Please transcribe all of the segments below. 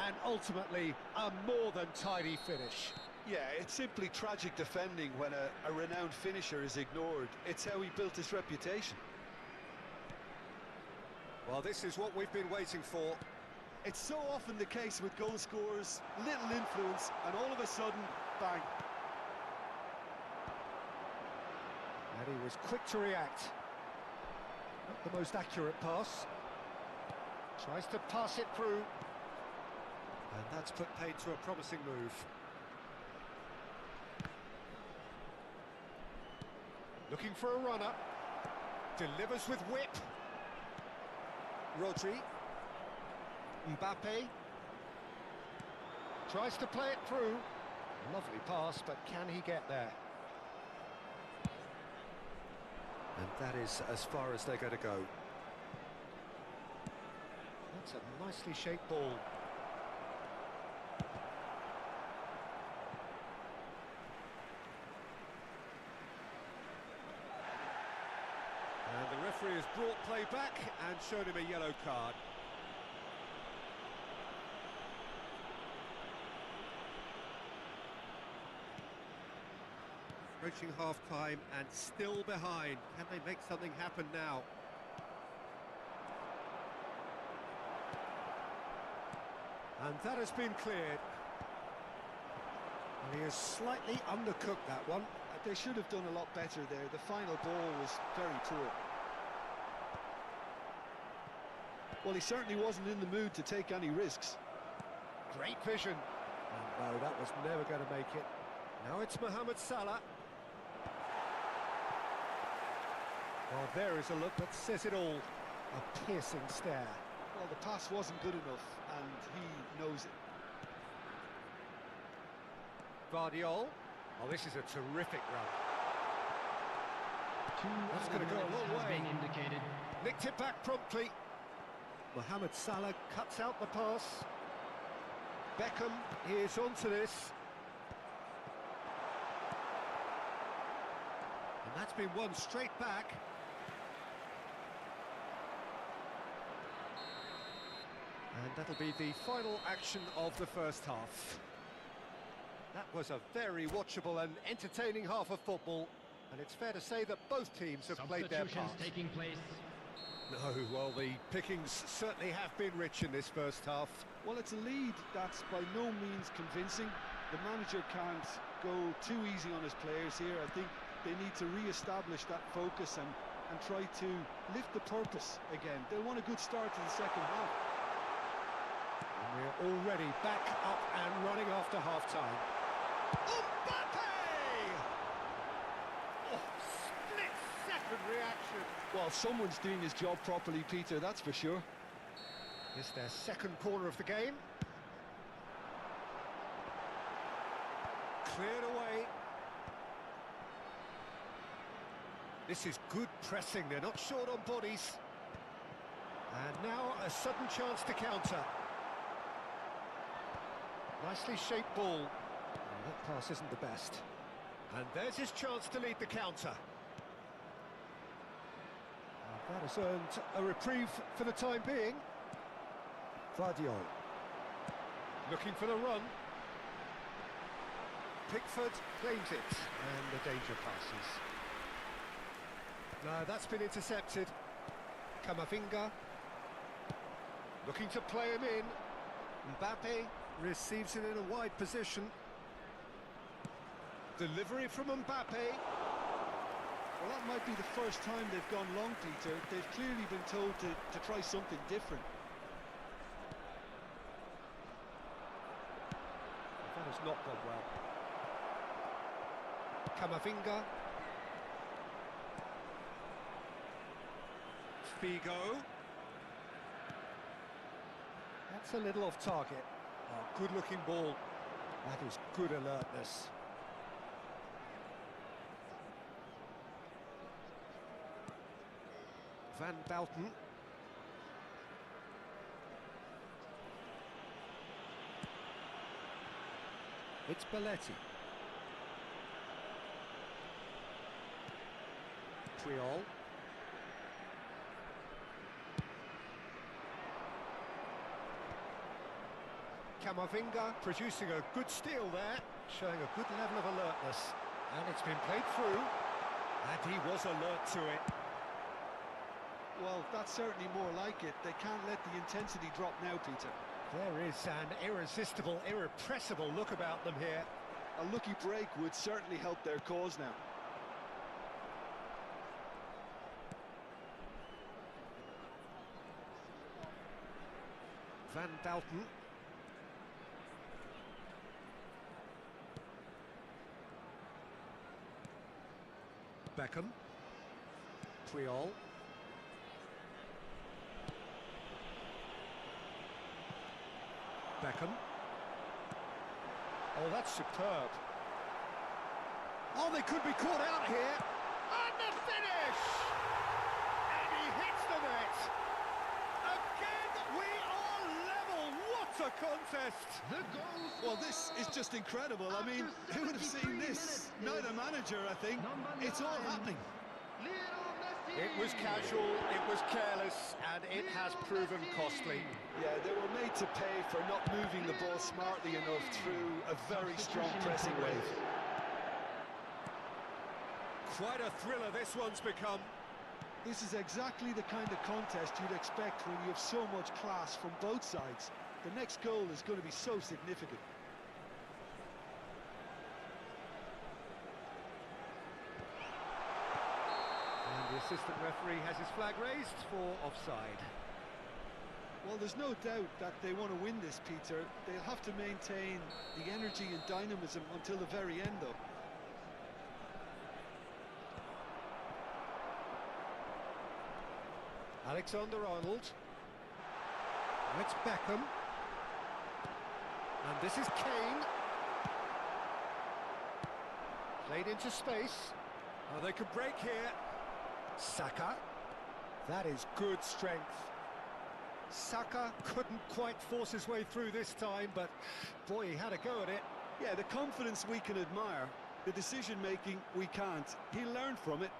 and ultimately a more than tidy finish. Yeah, it's simply tragic defending when a renowned finisher is ignored. It's how he built his reputation. Well, this is what we've been waiting for. It's so often the case with goal scorers, little influence, and all of a sudden, bang. And he was quick to react. Not the most accurate pass. Tries to pass it through. And that's put paid to a promising move. Looking for a runner. Delivers with whip. Rodri. Mbappe. Tries to play it through. Lovely pass, but can he get there? And that is as far as they're going to go. That's a nicely shaped ball. And the referee has brought play back and shown him a yellow card. Approaching half-time and still behind. Can they make something happen now? And that has been cleared. And he has slightly undercooked that one. They should have done a lot better there. The final ball was very poor. Well, he certainly wasn't in the mood to take any risks. Great vision. And no, that was never going to make it. Now it's Mohamed Salah. Well, there is a look that says it all. A piercing stare. Well, the pass wasn't good enough, and he knows it. Guardiol. Oh, this is a terrific run. That's going to go a long way. Indicated. Nicked it back promptly. Mohamed Salah cuts out the pass. Beckham is onto this. And that's been won straight back. And that'll be the final action of the first half. That was a very watchable and entertaining half of football, and it's fair to say that both teams have played their part. Taking place. No, well, the pickings certainly have been rich in this first half. Well, it's a lead that's by no means convincing. The manager can't go too easy on his players here. I think they need to re-establish that focus and try to lift the purpose again. They'll want a good start to the second half. And we're already back up and running after half-time. Mbappe! Oh, split-second reaction. Well, someone's doing his job properly, Peter, that's for sure. It's their second corner of the game. Cleared away. This is good pressing, they're not short on bodies. And now a sudden chance to counter. Nicely shaped ball. And that pass isn't the best. And there's his chance to lead the counter. And that has earned a reprieve for the time being. Guardiol. Looking for the run. Pickford claims it. And the danger passes. No, that's been intercepted. Camavinga. Looking to play him in. Mbappe receives it in a wide position. Delivery from Mbappe. Well, that might be the first time they've gone long, Peter. They've clearly been told to try something different. That has not gone well. Camavinga. Figo. That's a little off target. Oh, good-looking ball. That is good alertness. Van Bouten. It's Belletti. Triol. Camavinga producing a good steal there, showing a good level of alertness. And it's been played through, and he was alert to it. Well, that's certainly more like it. They can't let the intensity drop now, Peter. There is an irresistible, irrepressible look about them here. A lucky break would certainly help their cause now. Van Dalton. Beckham. Puyol. Beckham. Oh, that's superb. Oh, they could be caught out here. And the finish! And he hits the net. Again, we are level. What a contest! Well, this is just incredible. I mean, who would have seen this? Neither manager, I think. It's all happening. It was casual, it was careless, and it has proven costly. Yeah, they were made to pay for not moving the ball smartly enough through a very strong pressing wave. Quite a thriller this one's become. This is exactly the kind of contest you'd expect when you have so much class from both sides. The next goal is going to be so significant. And the assistant referee has his flag raised for offside. Well, there's no doubt that they want to win this, Peter. They'll have to maintain the energy and dynamism until the very end, though. Alexander-Arnold. Now it's Beckham. And this is Kane. Played into space. Oh, they could break here. Saka. That is good strength. Saka couldn't quite force his way through this time, but boy, he had a go at it. Yeah, the confidence we can admire, the decision-making we can't. He learned from it.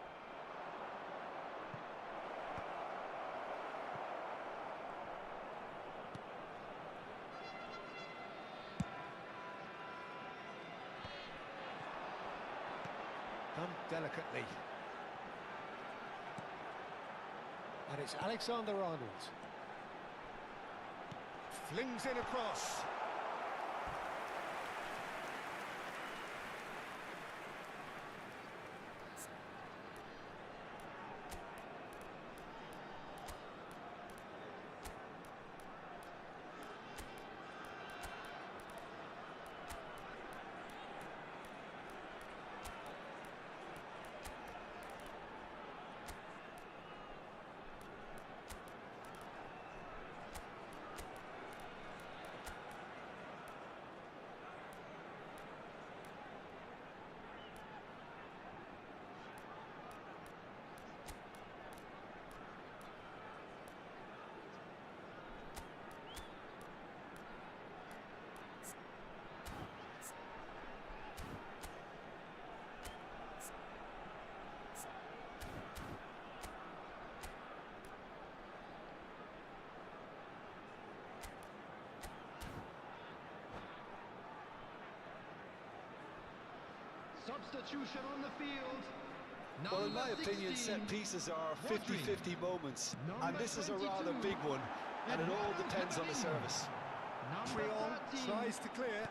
Done delicately. And it's Alexander-Arnold. Flings in across. Substitution on the field. Well, in my opinion, set pieces are 50-50 moments, and this is a rather big one, and it all depends on the service. Puyol tries to clear.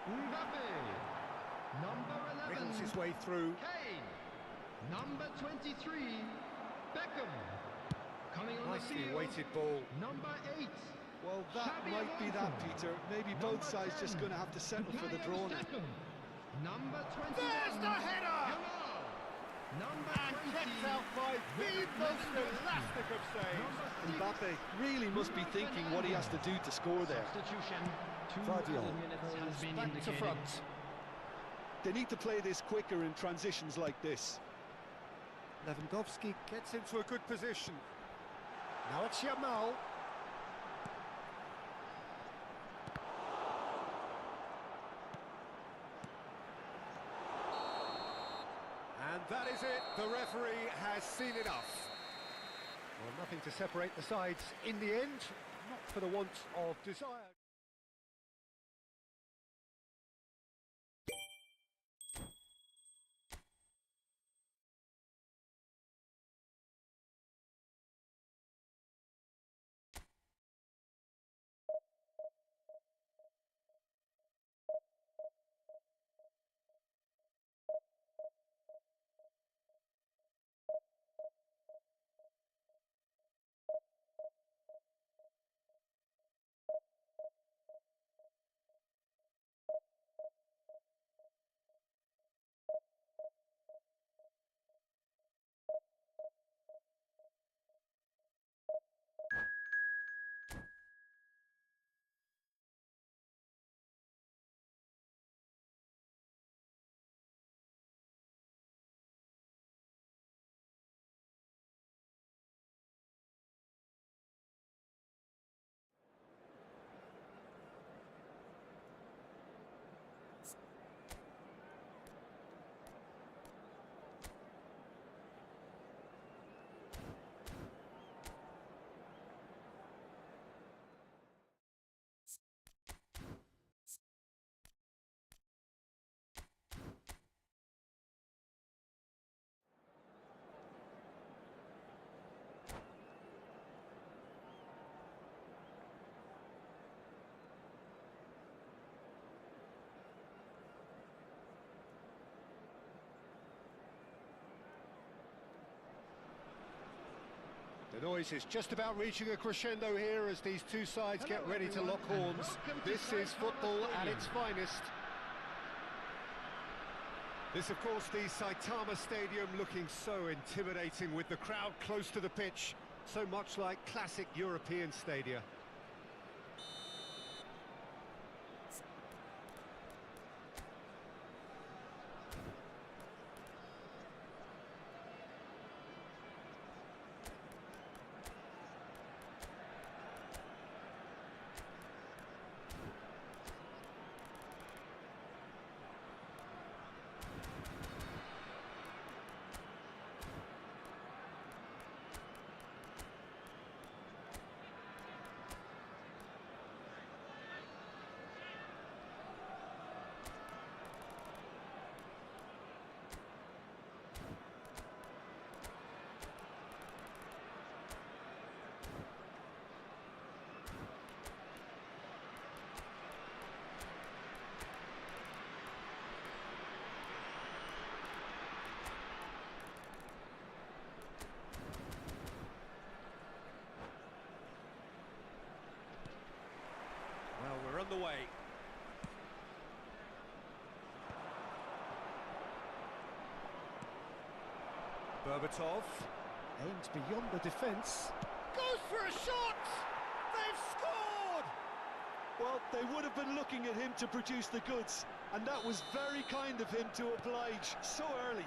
Number 11. Wriggles his way through. Kane. Number 23. Beckham. Coming on the Nicely field. weighted ball. Number 8. Well, that might be that, Peter. Maybe both sides just going to have to settle for the draw now. Number 21. There's the header! Number And 20. kept out by the most elastic of saves. Mbappe really must be thinking what he has to do to score there. Substitution. 2 Guardiola minutes has been back to indicated. front. They need to play this quicker in transitions like this. Lewandowski gets into a good position. Now it's Yamal. And that is it. The referee has seen enough. Well, nothing to separate the sides in the end, not for the want of desire. The noise is just about reaching a crescendo here as these two sides get ready to lock horns. This is football at its finest. This, of course, the Saitama Stadium, looking so intimidating with the crowd close to the pitch, so much like classic European stadia. We're on the way. Berbatov aims beyond the defence. Goes for a shot! They've scored! Well, they would have been looking at him to produce the goods, and that was very kind of him to oblige so early.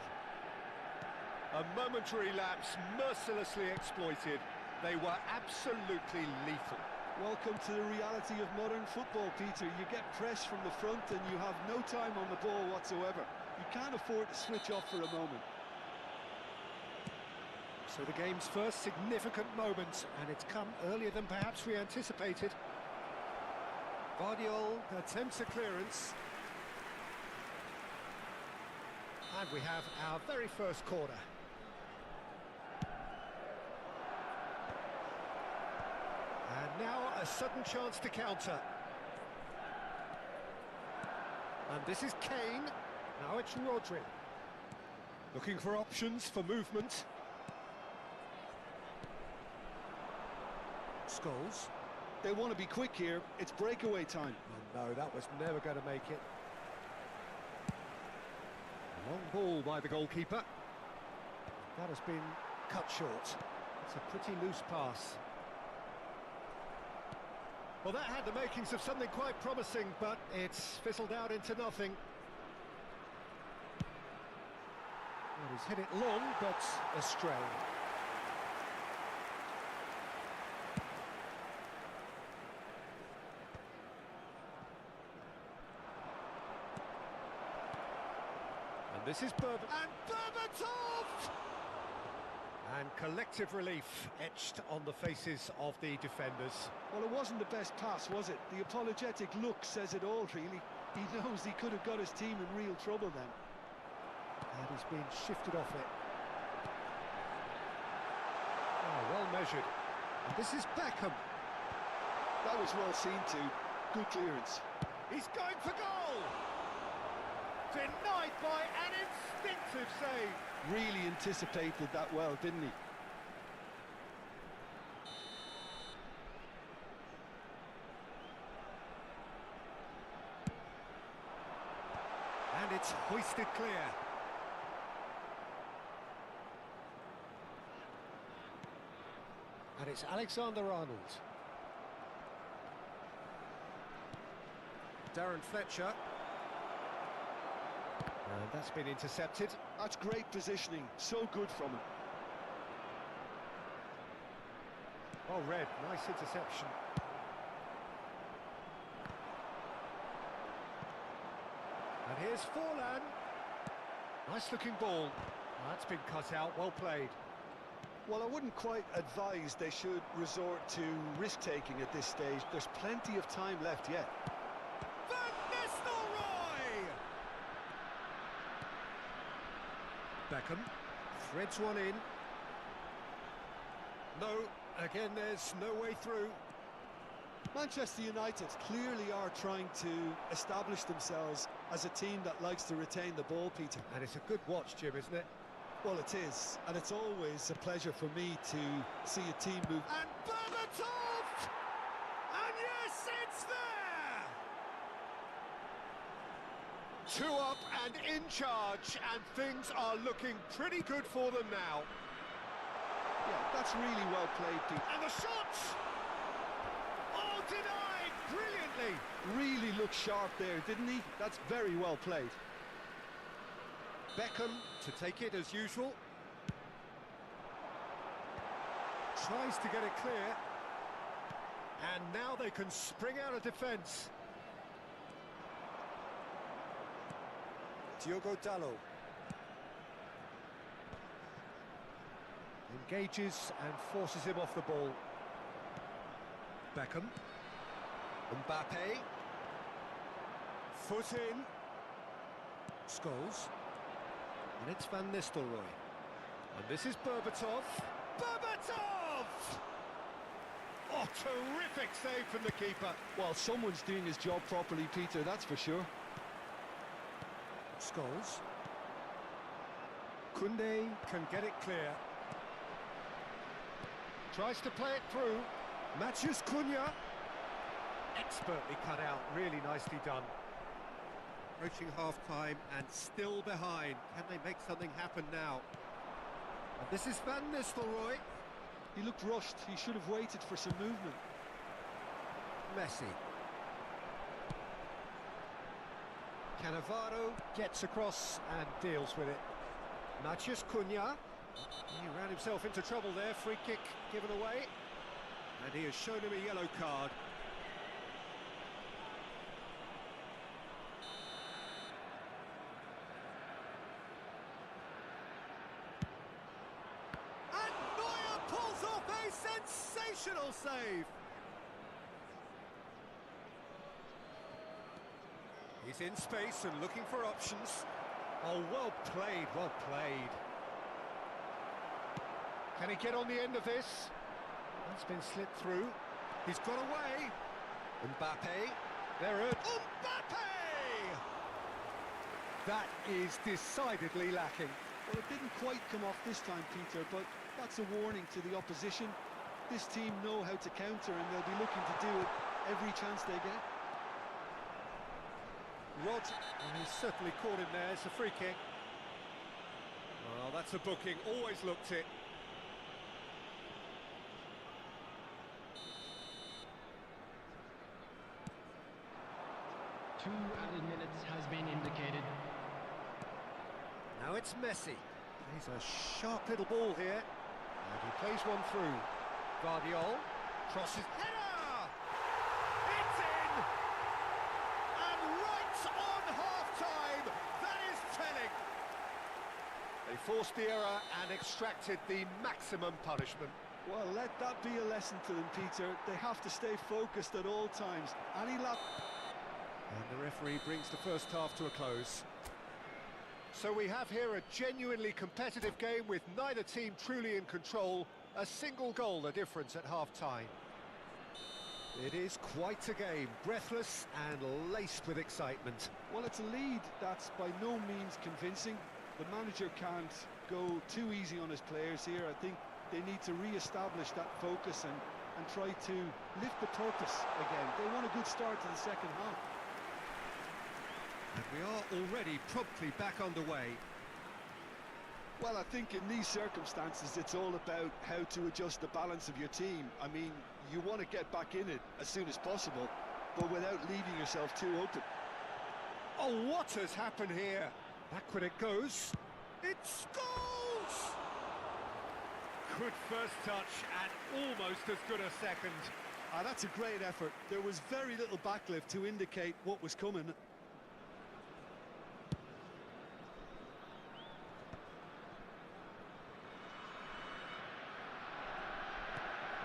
A momentary lapse mercilessly exploited. They were absolutely lethal. Welcome to the reality of modern football, Peter. You get pressed from the front and you have no time on the ball whatsoever. You can't afford to switch off for a moment. So the game's first significant moment, and it's come earlier than perhaps we anticipated. Guardiol attempts a clearance. And we have our very first corner. And now a sudden chance to counter. And this is Kane. Now it's Rodri. Looking for options for movement. Scholes. They want to be quick here. It's breakaway time. Oh no, that was never going to make it. Long ball by the goalkeeper. That has been cut short. It's a pretty loose pass. Well, that had the makings of something quite promising, but it's fizzled out into nothing. Well, he's hit it long, but astray. And this is Berbatov! And collective relief etched on the faces of the defenders. Well, it wasn't the best pass, was it? The apologetic look says it all, really. He knows he could have got his team in real trouble then. And he's been shifted off it. Oh, well measured. And this is Beckham. That was well seen too. Good clearance. He's going for goal! Denied by an instinctive save. Really anticipated that well, didn't he? And it's hoisted clear. And it's Alexander-Arnold. Darren Fletcher. And that's been intercepted. That's great positioning, so good from him. Oh, Red, nice interception. And here's Forlan. Nice looking ball. That's been cut out, well played. Well, I wouldn't quite advise they should resort to risk-taking at this stage. There's plenty of time left yet. Beckham threads one in. No, again there's no way through. Manchester United clearly are trying to establish themselves as a team that likes to retain the ball, Peter. And it's a good watch, Jim, isn't it? Well, it is, and it's always a pleasure for me to see a team move. And Berbatov! And yes, it's there! 2 up and in charge, and things are looking pretty good for them now. Yeah, that's really well played, Pete. And the shot! Oh, denied brilliantly! Really looked sharp there, didn't he? That's very well played. Beckham to take it as usual. Tries to get it clear. And now they can spring out of defence. Diogo Dalot. Engages and forces him off the ball. Beckham. Mbappe. Foot in. Scholes. And it's Van Nistelrooy. And this is Berbatov. Berbatov! Oh, terrific save from the keeper. Well, someone's doing his job properly, Peter, that's for sure. Scholes. Koundé can get it clear. Tries to play it through. Matches Cunha. Expertly cut out, really nicely done. Approaching half-time and still behind. Can they make something happen now? And this is Van Nistelrooy. He looked rushed. He should have waited for some movement. Messi. Cannavaro gets across and deals with it. Mathias Cunha. He ran himself into trouble there. Free kick given away. And he has shown him a yellow card. And Neuer pulls off a sensational save. He's in space and looking for options. Oh, well played, well played. Can he get on the end of this? That's been slipped through. He's got away. Mbappe. There it. Mbappe! That is decidedly lacking. Well, it didn't quite come off this time, Peter, but that's a warning to the opposition. This team know how to counter, and they'll be looking to do it every chance they get. Rod, and he's certainly caught him there. It's a free kick. Well, that's a booking. Always looked it. Two added minutes has been indicated. Now it's Messi. He's a sharp little ball here. And he plays one through. Guardiola crosses. Header! It's in! And right on half-time, that is telling. They forced the error and extracted the maximum punishment. Well, let that be a lesson to them, Peter. They have to stay focused at all times. Any lap... And the referee brings the first half to a close. So we have here a genuinely competitive game with neither team truly in control. A single goal the difference at half-time. It is quite a game, breathless and laced with excitement. Well, it's a lead that's by no means convincing. The manager can't go too easy on his players here. I think they need to re-establish that focus and try to lift the purpose again. They want a good start to the second half. And we are already promptly back underway. Well, I think in these circumstances, it's all about how to adjust the balance of your team. I mean, you want to get back in it as soon as possible, but without leaving yourself too open. Oh, what has happened here? Backward it goes. It's goals! Good first touch and almost as good a second. Ah, that's a great effort. There was very little backlift to indicate what was coming.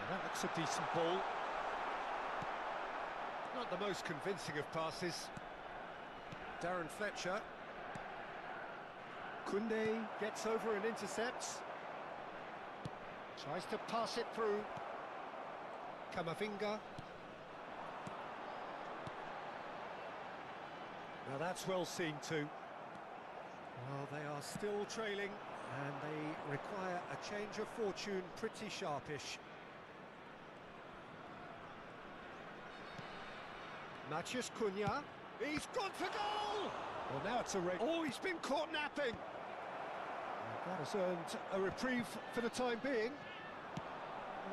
That looks a decent ball. Not the most convincing of passes. Darren Fletcher. Koundé gets over and intercepts. Tries to pass it through. Camavinga. Now that's well seen too. Well, they are still trailing. And they require a change of fortune pretty sharpish. Maciej Cunha, he's gone for goal! Well, now it's a red. Oh, he's been caught napping! That has earned a reprieve for the time being.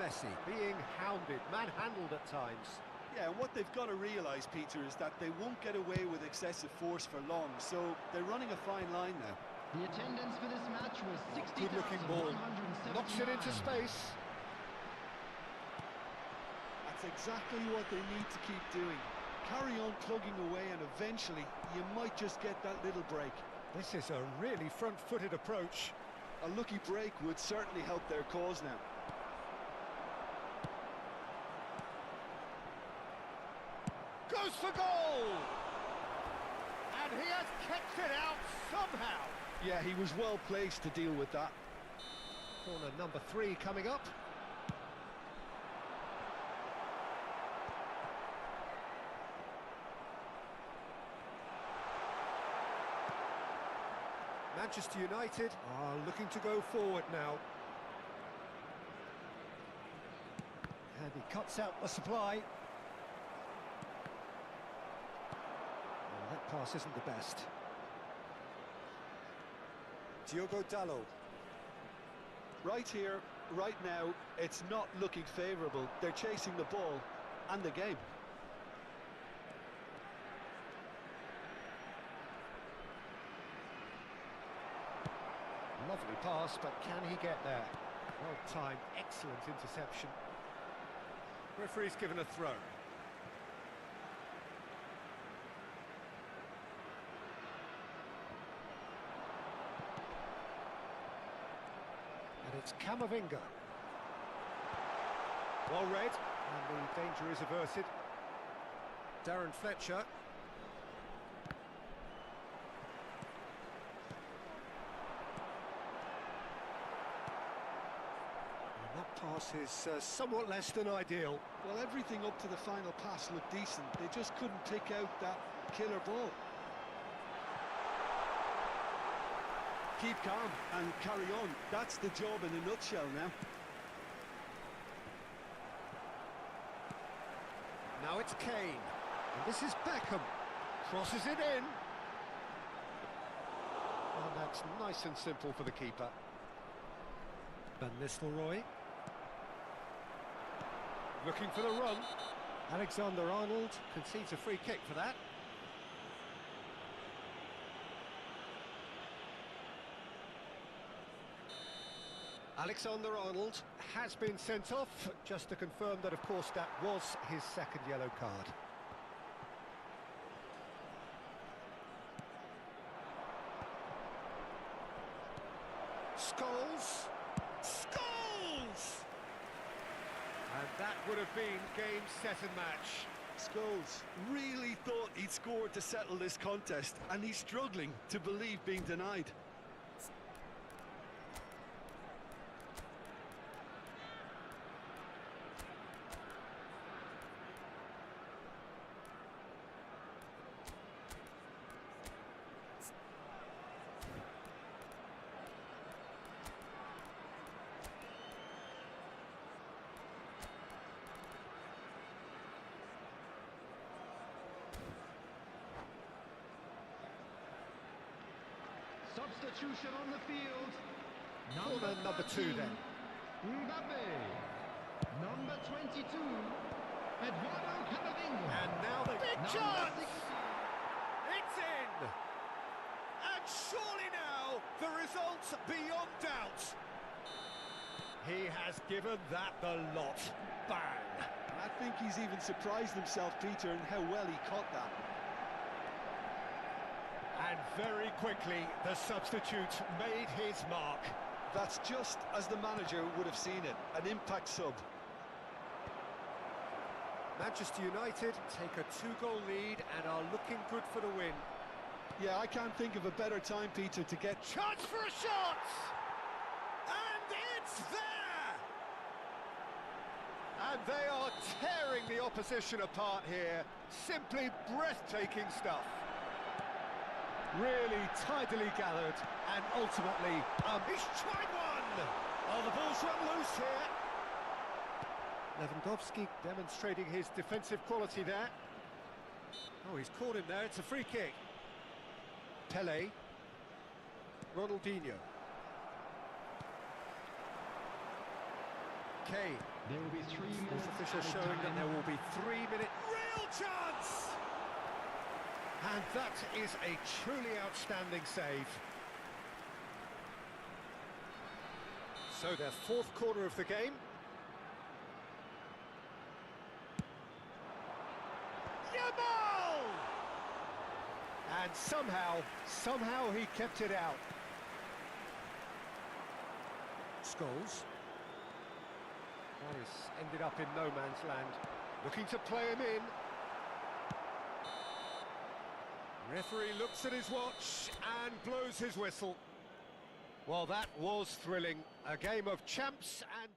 Messi being hounded, manhandled at times. Yeah, and what they've got to realise, Peter, is that they won't get away with excessive force for long, so they're running a fine line now. The attendance for this match was 60,179. Good-looking ball. Knocks it into space. That's exactly what they need to keep doing. Carry on plugging away, and eventually you might just get that little break. This is a really front-footed approach. A lucky break would certainly help their cause now. Goes for goal! And he has kept it out somehow. Yeah, he was well placed to deal with that. Corner number 3 coming up. Manchester United are looking to go forward now. And he cuts out the supply. Well, that pass isn't the best. Diogo Dalot. Right here, right now, it's not looking favourable. They're chasing the ball and the game. Lovely pass, but can he get there? Well timed, excellent interception. Referee's given a throw. And it's Camavinga. Well read, and the danger is averted. Darren Fletcher. Pass is somewhat less than ideal. Well, everything up to the final pass looked decent. They just couldn't pick out that killer ball. Keep calm and carry on. That's the job in a nutshell now. Now it's Kane. And this is Beckham. Crosses it in. And that's nice and simple for the keeper. Van Nistelrooy. Looking for the run. Alexander-Arnold concedes a free kick for that. Alexander-Arnold has been sent off, just to confirm that, of course, that was his second yellow card. Scholes. And that would have been game, set and match. Scholes really thought he'd scored to settle this contest, and he's struggling to believe being denied. Substitution on the field. Corner number 2 then. Mbappe. Number 22. Eduardo Camavinga. And now the big chance! It's in! And surely now, the result's beyond doubt. He has given that the lot. Bang! I think he's even surprised himself, Peter, in how well he caught that. And very quickly, the substitute made his mark. That's just as the manager would have seen it, an impact sub. Manchester United take a 2-goal lead and are looking good for the win. Yeah, I can't think of a better time, Peter, to get... Chance for a shot! And it's there! And they are tearing the opposition apart here. Simply breathtaking stuff. Really tidily gathered, and ultimately, he's tried one! Oh, the ball's run loose here. Lewandowski demonstrating his defensive quality there. Oh, he's caught him there, it's a free kick. Pele. Ronaldinho. Kane. There will be 3 minutes. Fourth official added showing that time. there will be 3-minute real chance! And that is a truly outstanding save. So their fourth corner of the game. Yamal! And somehow he kept it out. Scholes. Morris ended up in no man's land, looking to play him in. Referee looks at his watch and blows his whistle. Well, that was thrilling. A game of champs and...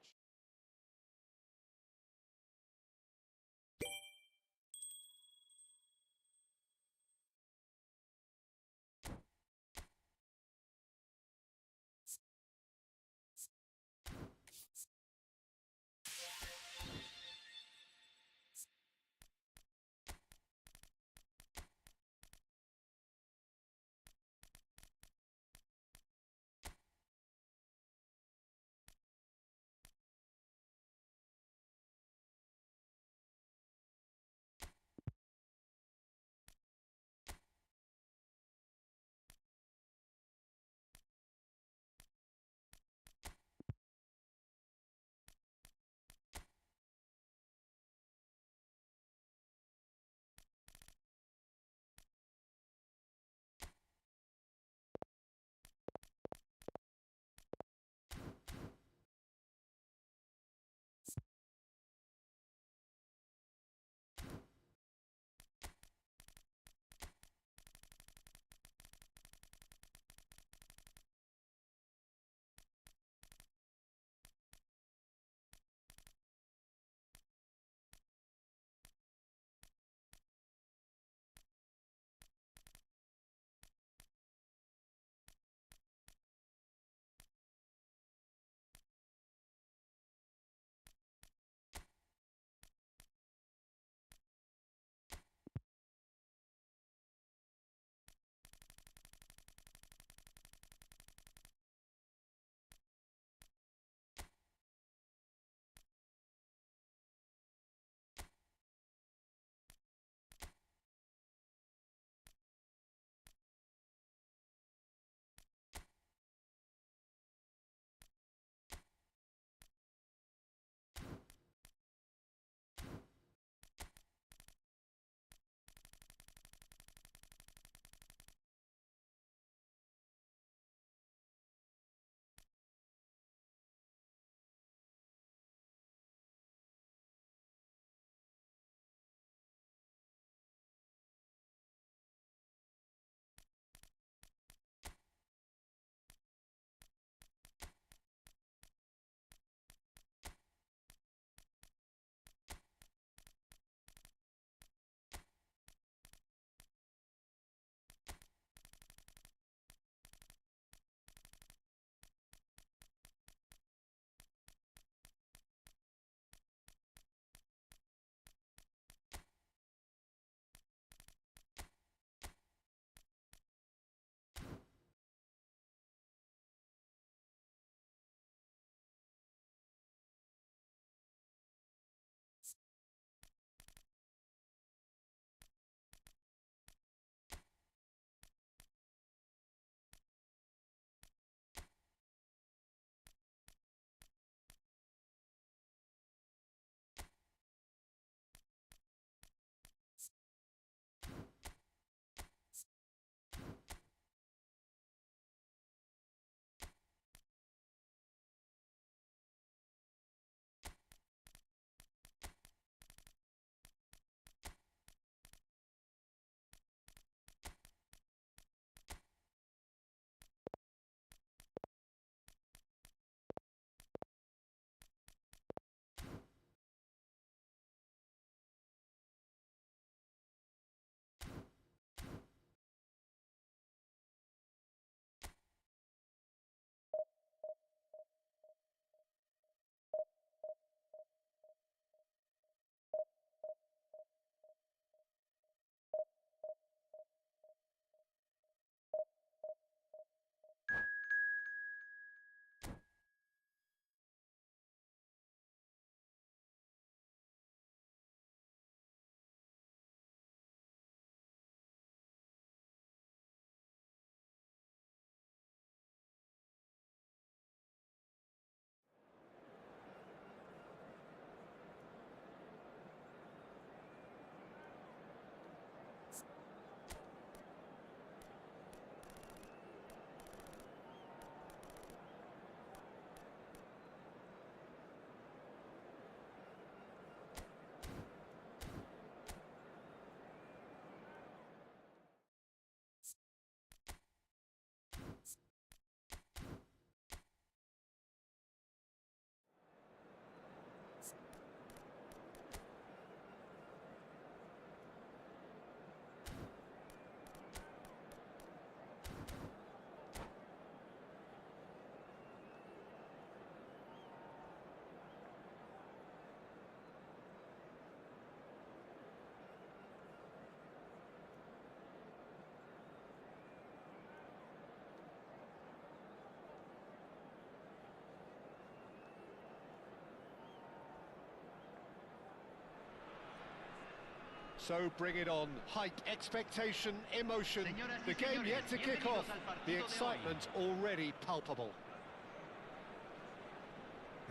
So bring it on. Hype, expectation, emotion. The game yet to kick off. The excitement already palpable.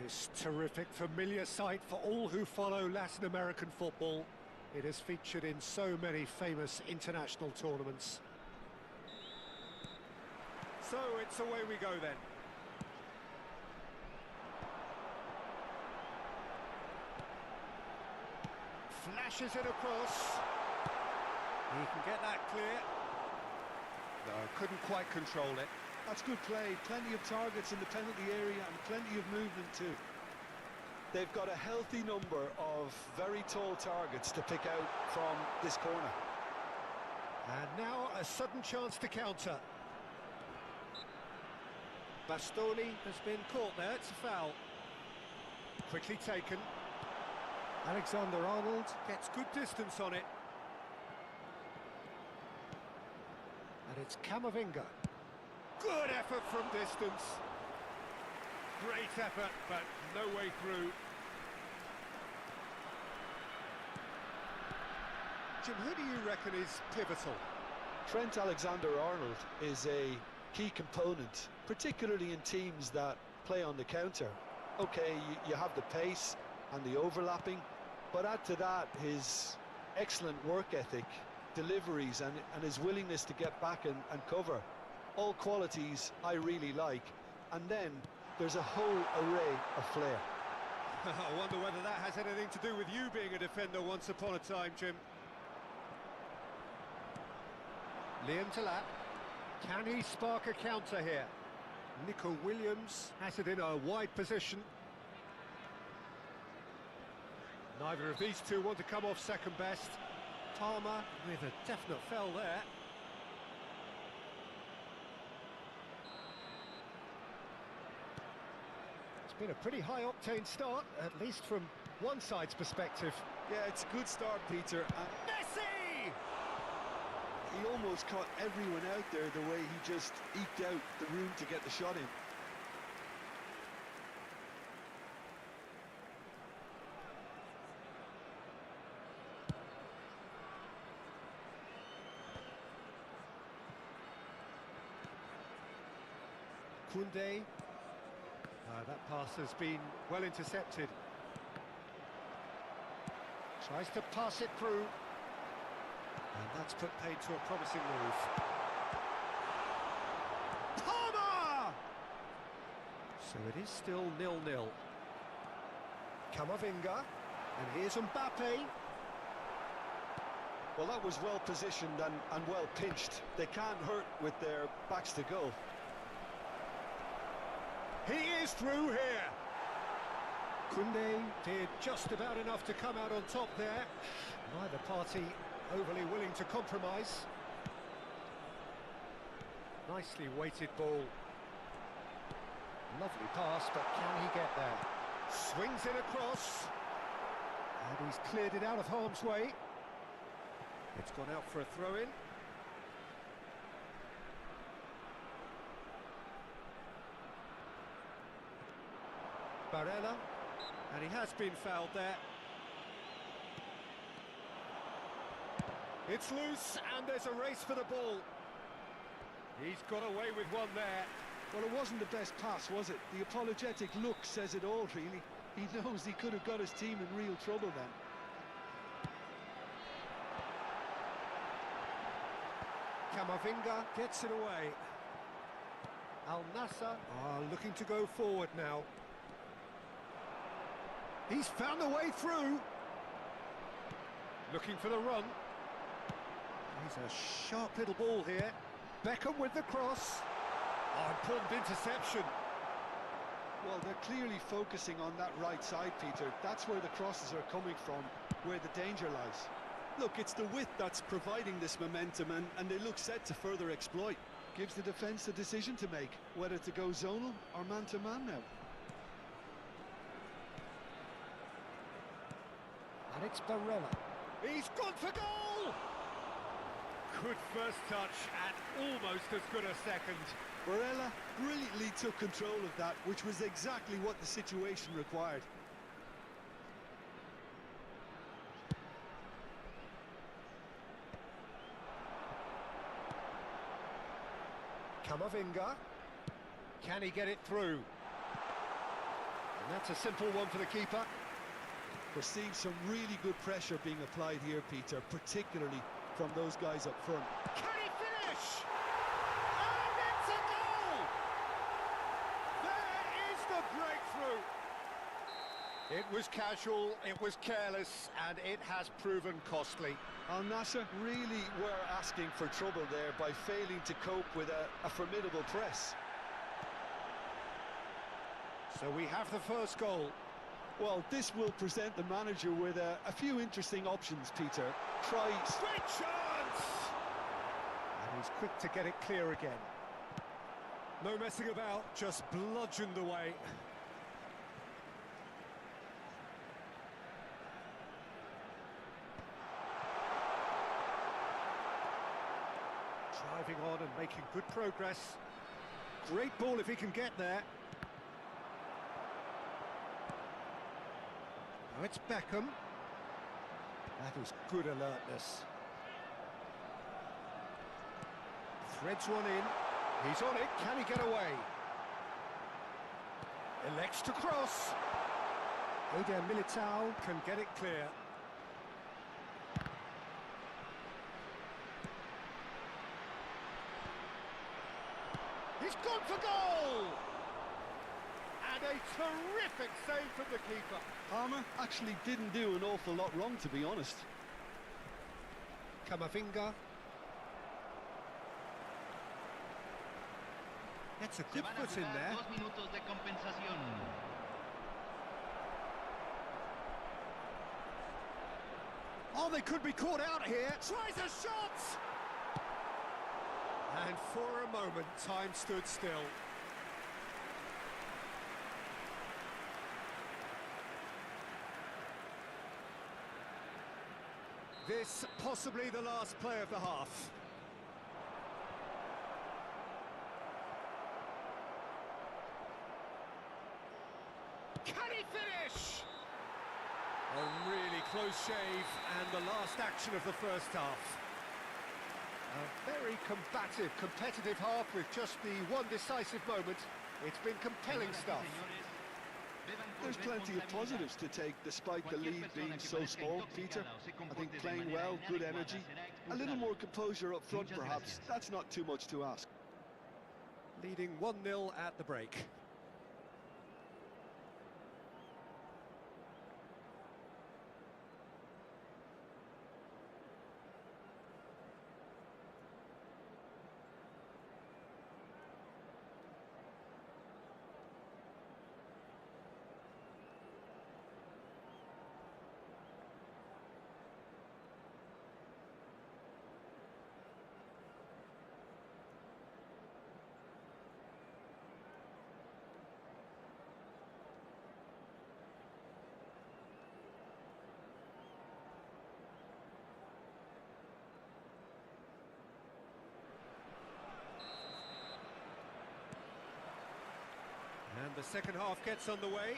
This terrific, familiar sight for all who follow Latin American football. It has featured in so many famous international tournaments. So it's away we go then. Flashes it across. He can get that clear. No, couldn't quite control it. That's good play. Plenty of targets in the penalty area and plenty of movement too. They've got a healthy number of very tall targets to pick out from this corner. And now a sudden chance to counter. Bastoni has been caught there, it's a foul. Quickly taken. Alexander-Arnold gets good distance on it. And it's Camavinga. Good effort from distance. Great effort, but no way through. Jim, who do you reckon is pivotal? Trent Alexander-Arnold is a key component, particularly in teams that play on the counter. Okay, you have the pace and the overlapping, but add to that his excellent work ethic, deliveries and his willingness to get back and cover. All qualities I really like. And then there's a whole array of flair. I wonder whether that has anything to do with you being a defender once upon a time, Jim. Liam Talat. Can he spark a counter here? Nico Williams has it in a wide position. Neither of these two want to come off second best. Palmer with a definite foul there. It's been a pretty high-octane start, at least from one side's perspective. Yeah, it's a good start, Peter. Messi! He almost caught everyone out there the way he just eked out the room to get the shot in. Koundé. That pass has been well intercepted. Tries to pass it through. And that's put paid to a promising move. Palmer! So it is still 0-0. Camavinga. And here's Mbappe. Well, that was well positioned and well pinched. They can't hurt with their backs to goal. He is through here. Koundé did just about enough to come out on top there. Neither party overly willing to compromise. Nicely weighted ball. Lovely pass, but can he get there? Swings it across. And he's cleared it out of harm's way. It's gone out for a throw-in. Barella, and he has been fouled there. It's loose, and there's a race for the ball. He's got away with one there. Well, it wasn't the best pass, was it? The apologetic look says it all, really. He knows he could have got his team in real trouble then. Camavinga gets it away. Al Nassr are looking to go forward now. He's found a way through. Looking for the run. He's a sharp little ball here. Beckham with the cross. Oh, important interception. Well, they're clearly focusing on that right side, Peter. That's where the crosses are coming from, where the danger lies. Look, it's the width that's providing this momentum, and they look set to further exploit. Gives the defence a decision to make, whether to go zonal or man-to-man now. And it's Barella. He's gone for goal! Good first touch and almost as good a second. Barella brilliantly took control of that, which was exactly what the situation required. Camavinga. Can he get it through? And that's a simple one for the keeper. We're seeing some really good pressure being applied here, Peter, particularly from those guys up front. Can he finish? And it's a goal! There is the breakthrough. It was casual, it was careless, and it has proven costly. Al Nassr really were asking for trouble there by failing to cope with a formidable press. So we have the first goal. Well, this will present the manager with a few interesting options, Peter. Try... Great chance! And he's quick to get it clear again. No messing about, just bludgeoned away. Driving on and making good progress. Great ball if he can get there. Now it's Beckham. That is good alertness. Threads one in. He's on it. Can he get away? Elects to cross. Eder Militao can get it clear. He's gone for goal! And a terrific save from the keeper. Armour actually didn't do an awful lot wrong, to be honest. Camavinga. That's a good foot in there. 2 minutos de compensación. Oh, they could be caught out here. Tries a shot! And for a moment, time stood still. This possibly the last play of the half. Can he finish? A really close shave and the last action of the first half. A very combative, competitive half with just the one decisive moment. It's been compelling stuff. There's plenty of positives to take despite the lead being so small, Peter. I think playing well, good energy, a little more composure up front perhaps. That's not too much to ask. Leading 1-0 at the break. And the second half gets underway.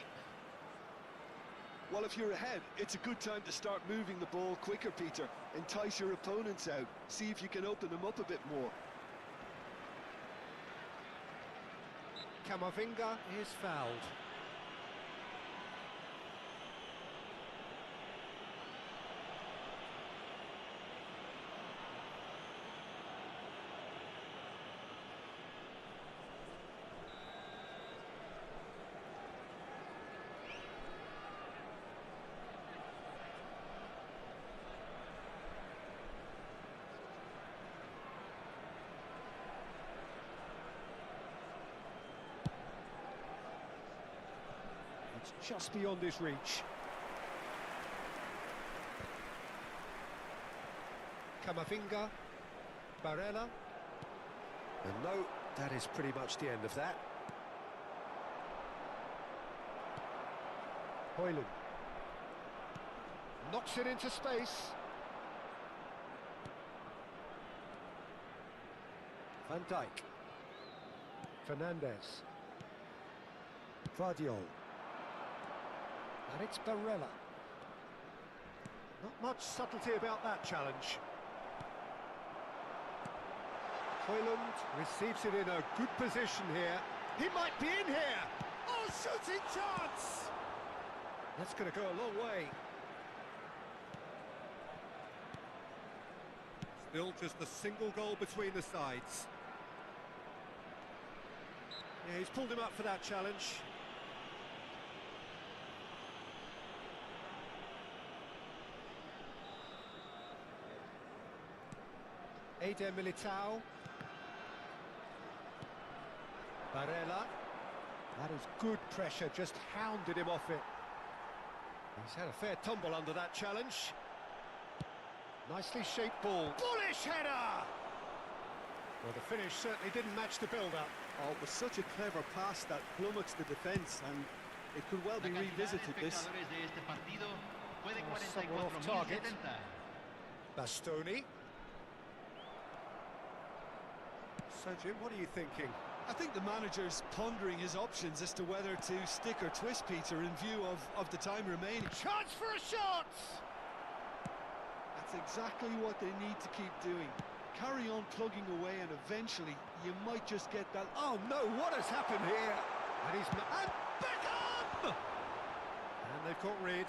Well, if you're ahead, it's a good time to start moving the ball quicker, Peter. Entice your opponents out. See if you can open them up a bit more. Camavinga is fouled. It's just beyond his reach. Camavinga, Barella. And no, that is pretty much the end of that. Hoyland. Knocks it into space. Van Dijk. Fernandez. Vardiol. And it's Barella. Not much subtlety about that challenge. Hoyland receives it in a good position here. He might be in here. Oh, shooting chance! That's going to go a long way. Still just a single goal between the sides. Yeah, he's pulled him up for that challenge. Eder Militao. Barella. That is good pressure, just hounded him off it. He's had a fair tumble under that challenge. Nicely shaped ball. Bullish header! Well, the finish certainly didn't match the build-up. Oh, it was such a clever pass that flummoxed the defence, and it could well be revisited, this. Somewhere off target. Bastoni. So, Jim, what are you thinking? I think the manager's pondering his options as to whether to stick or twist, Peter, in view of the time remaining. Chance for a shot! That's exactly what they need to keep doing. Carry on plugging away, and eventually you might just get that. Oh no, what has happened here? And Beckham! And they've caught rid.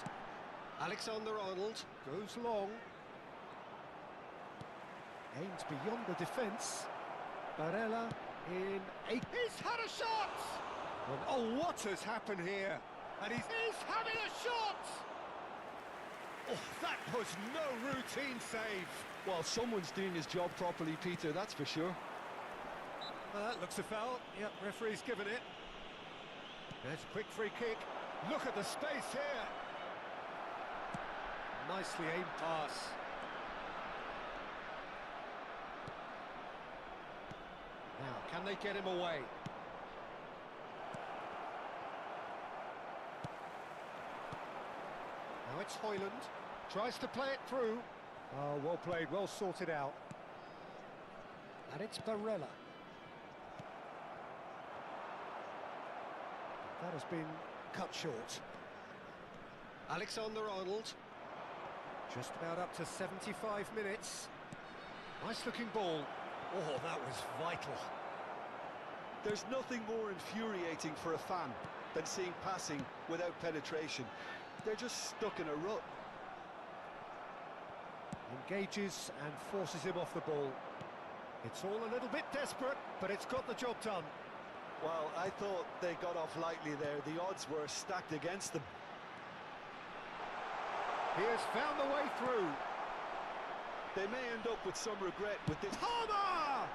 Alexander-Arnold goes long. Aims beyond the defence. Barella in a... He's had a shot! And, oh, what has happened here? And he's having a shot! Oh, that was no routine save. Well, someone's doing his job properly, Peter, that's for sure. Well, that looks a foul. Yep, referee's given it. There's a quick free kick. Look at the space here. Nicely aimed pass. Now, can they get him away? Now it's Hoyland. Tries to play it through. Oh, well played, well sorted out. And it's Barella. That has been cut short. Alexander-Arnold. Just about up to 75 minutes. Nice looking ball. Oh, that was vital. There's nothing more infuriating for a fan than seeing passing without penetration. They're just stuck in a rut. Engages and forces him off the ball. It's all a little bit desperate, but it's got the job done. Well, I thought they got off lightly there. The odds were stacked against them. He has found the way through. They may end up with some regret with this. Palmer!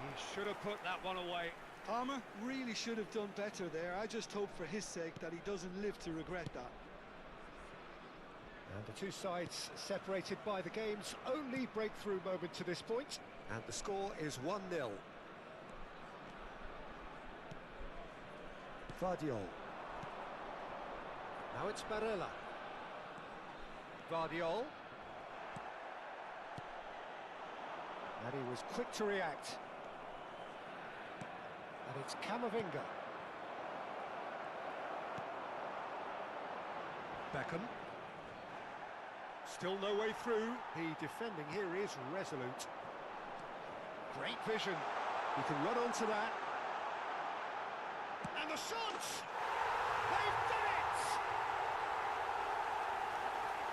He should have put that one away. Palmer really should have done better there. I just hope for his sake that he doesn't live to regret that. And the two sides separated by the game's only breakthrough moment to this point. And the score is 1-0. Vardiol. Now it's Barella. Vardiol. And he was quick to react. And it's Camavinga. Beckham. Still no way through. The defending here is resolute. Great vision. He can run onto that. And the shot! They've done it!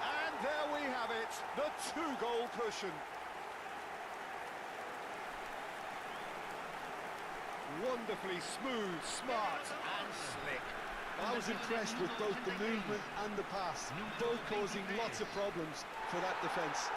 And there we have it, the two-goal cushion. Wonderfully smooth, smart and slick. I was impressed with both the movement and the pass, both causing lots of problems for that defence.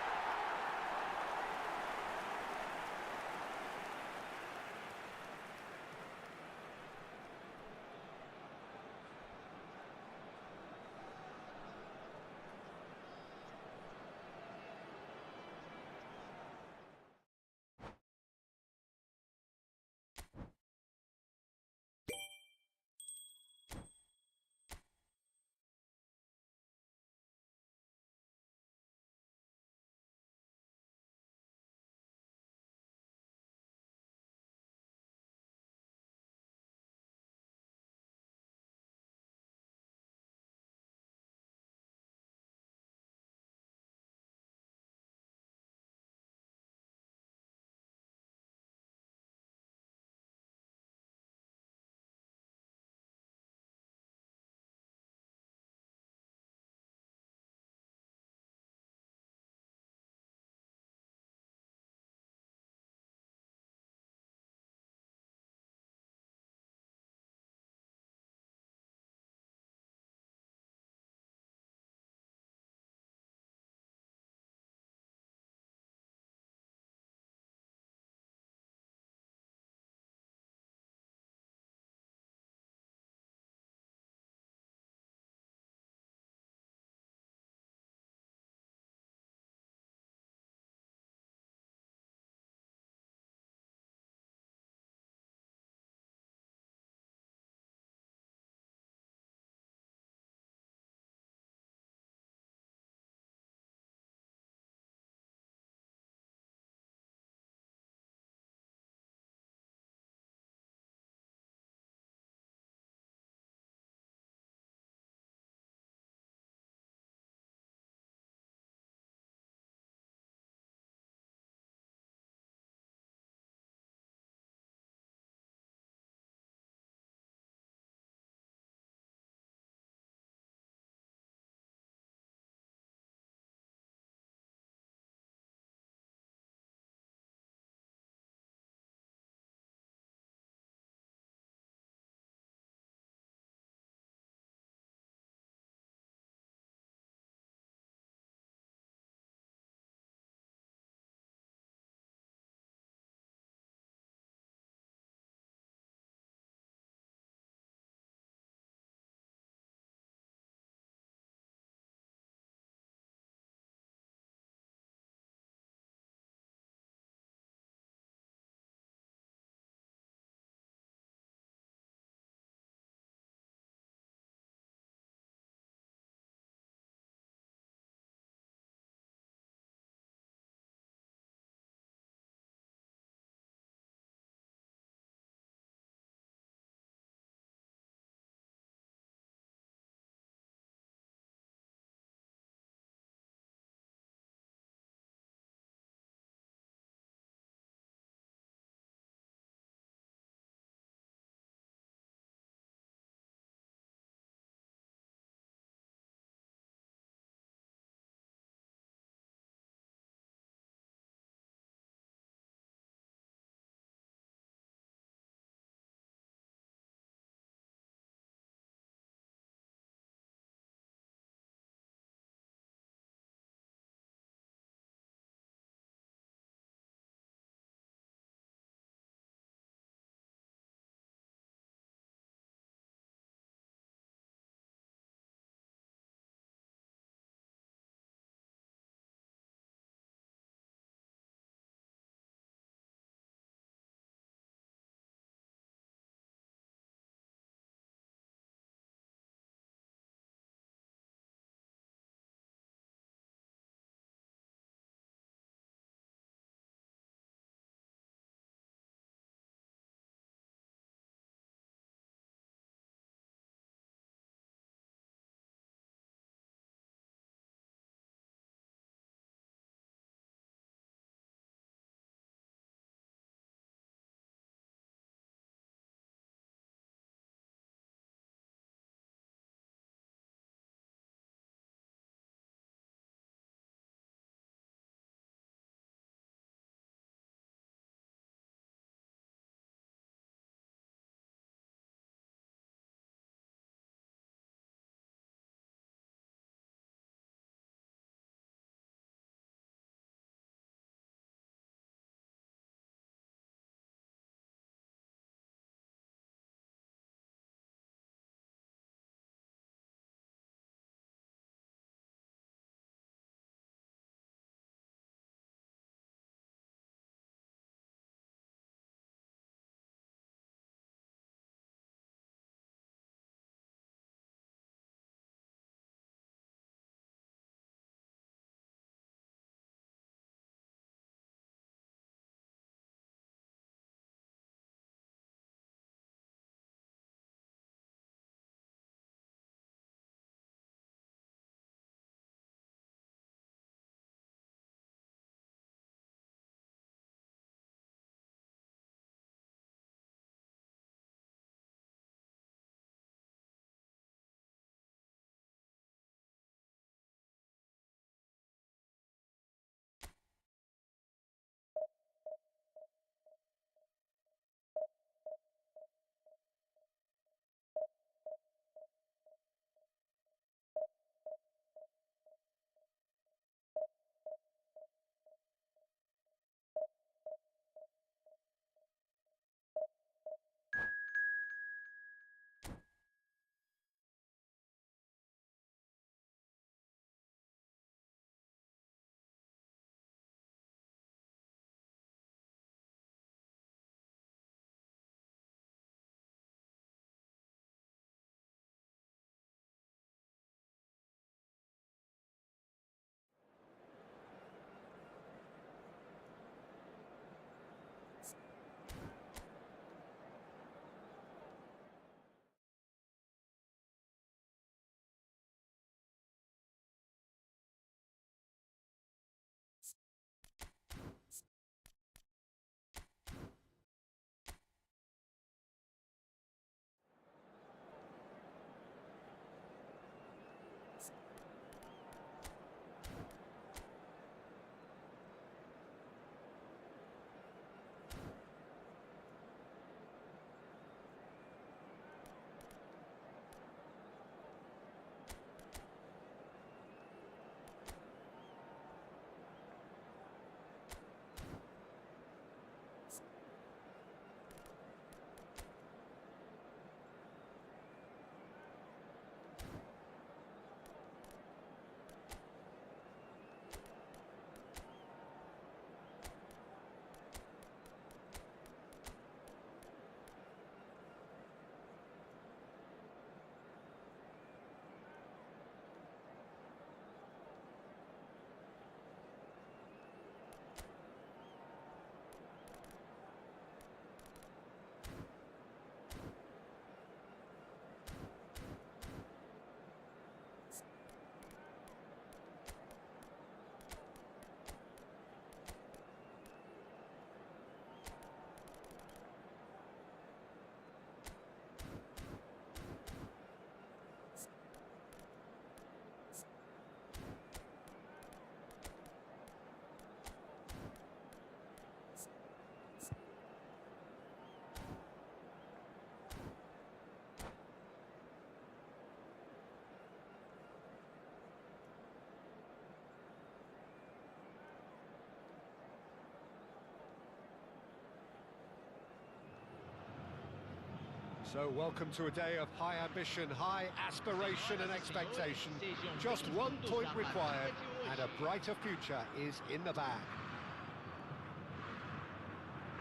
So welcome to a day of high ambition, high aspiration and expectation. Just 1 point required and a brighter future is in the bag.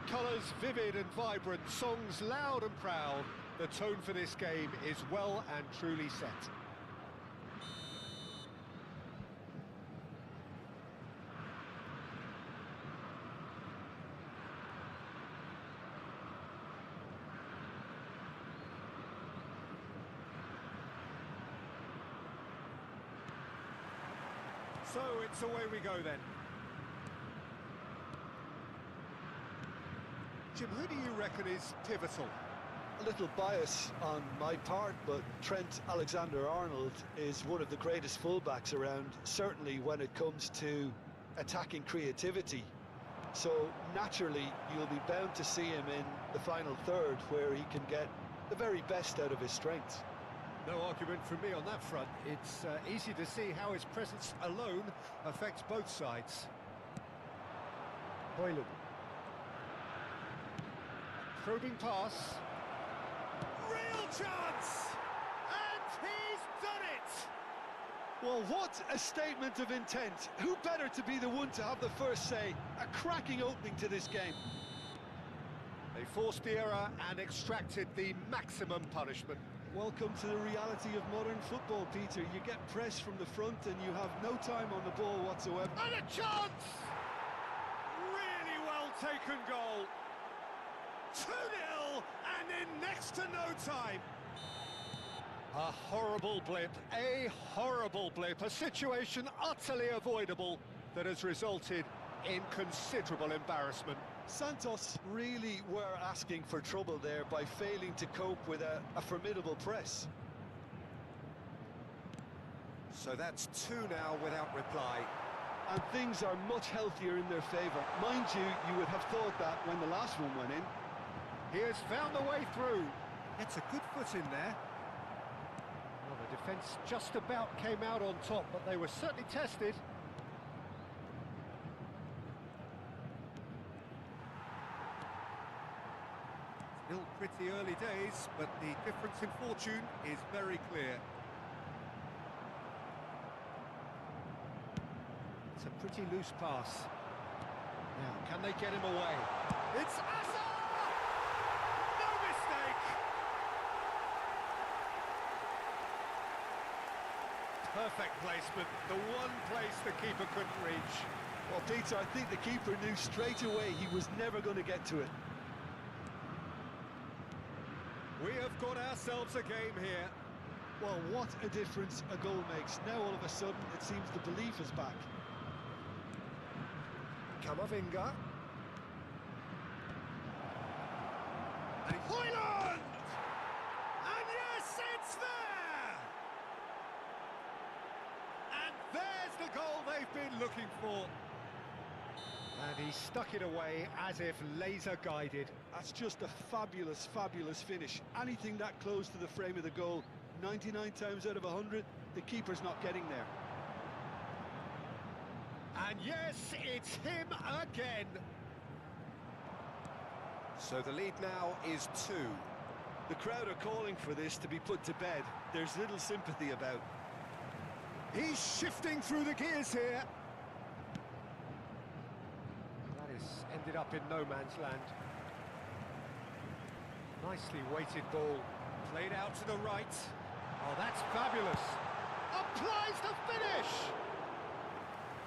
Colours vivid and vibrant, songs loud and proud. The tone for this game is well and truly set. So it's away we go then. Jim, who do you reckon is pivotal? A little bias on my part, but Trent Alexander-Arnold is one of the greatest fullbacks around, certainly when it comes to attacking creativity. So naturally, you'll be bound to see him in the final third, where he can get the very best out of his strengths. No argument from me on that front. It's easy to see how his presence alone affects both sides. Hoyland. Probing pass. Real chance! And he's done it! Well, what a statement of intent. Who better to be the one to have the first say? A cracking opening to this game. They forced the error and extracted the maximum punishment. Welcome to the reality of modern football, Peter. You get pressed from the front and you have no time on the ball whatsoever. And a chance! Really well taken goal. 2-0 and in next to no time. A horrible blip, a situation utterly avoidable that has resulted in considerable embarrassment. Santos really were asking for trouble there by failing to cope with a formidable press. So that's 2 now without reply. And things are much healthier in their favour. Mind you, you would have thought that when the last one went in. He has found a way through. Gets a good foot in there. Well, the defence just about came out on top, but they were certainly tested. Still pretty early days, but the difference in fortune is very clear. It's a pretty loose pass. Now, can they get him away? It's Asa! No mistake! Perfect placement, the one place the keeper couldn't reach. Well, Peter, I think the keeper knew straight away he was never going to get to it. We have got ourselves a game here. Well, what a difference a goal makes. Now all of a sudden it seems the belief is back. Camavinga. And Hoyland! And yes, it's there! And there's the goal they've been looking for. And he stuck it away as if laser guided. That's just a fabulous, fabulous finish. Anything that close to the frame of the goal, 99 times out of 100, the keeper's not getting there. And yes, it's him again. So the lead now is 2. The crowd are calling for this to be put to bed. There's little sympathy about. He's shifting through the gears here. That has ended up in no man's land. Nicely weighted ball, played out to the right. Oh, that's fabulous. Applies the finish!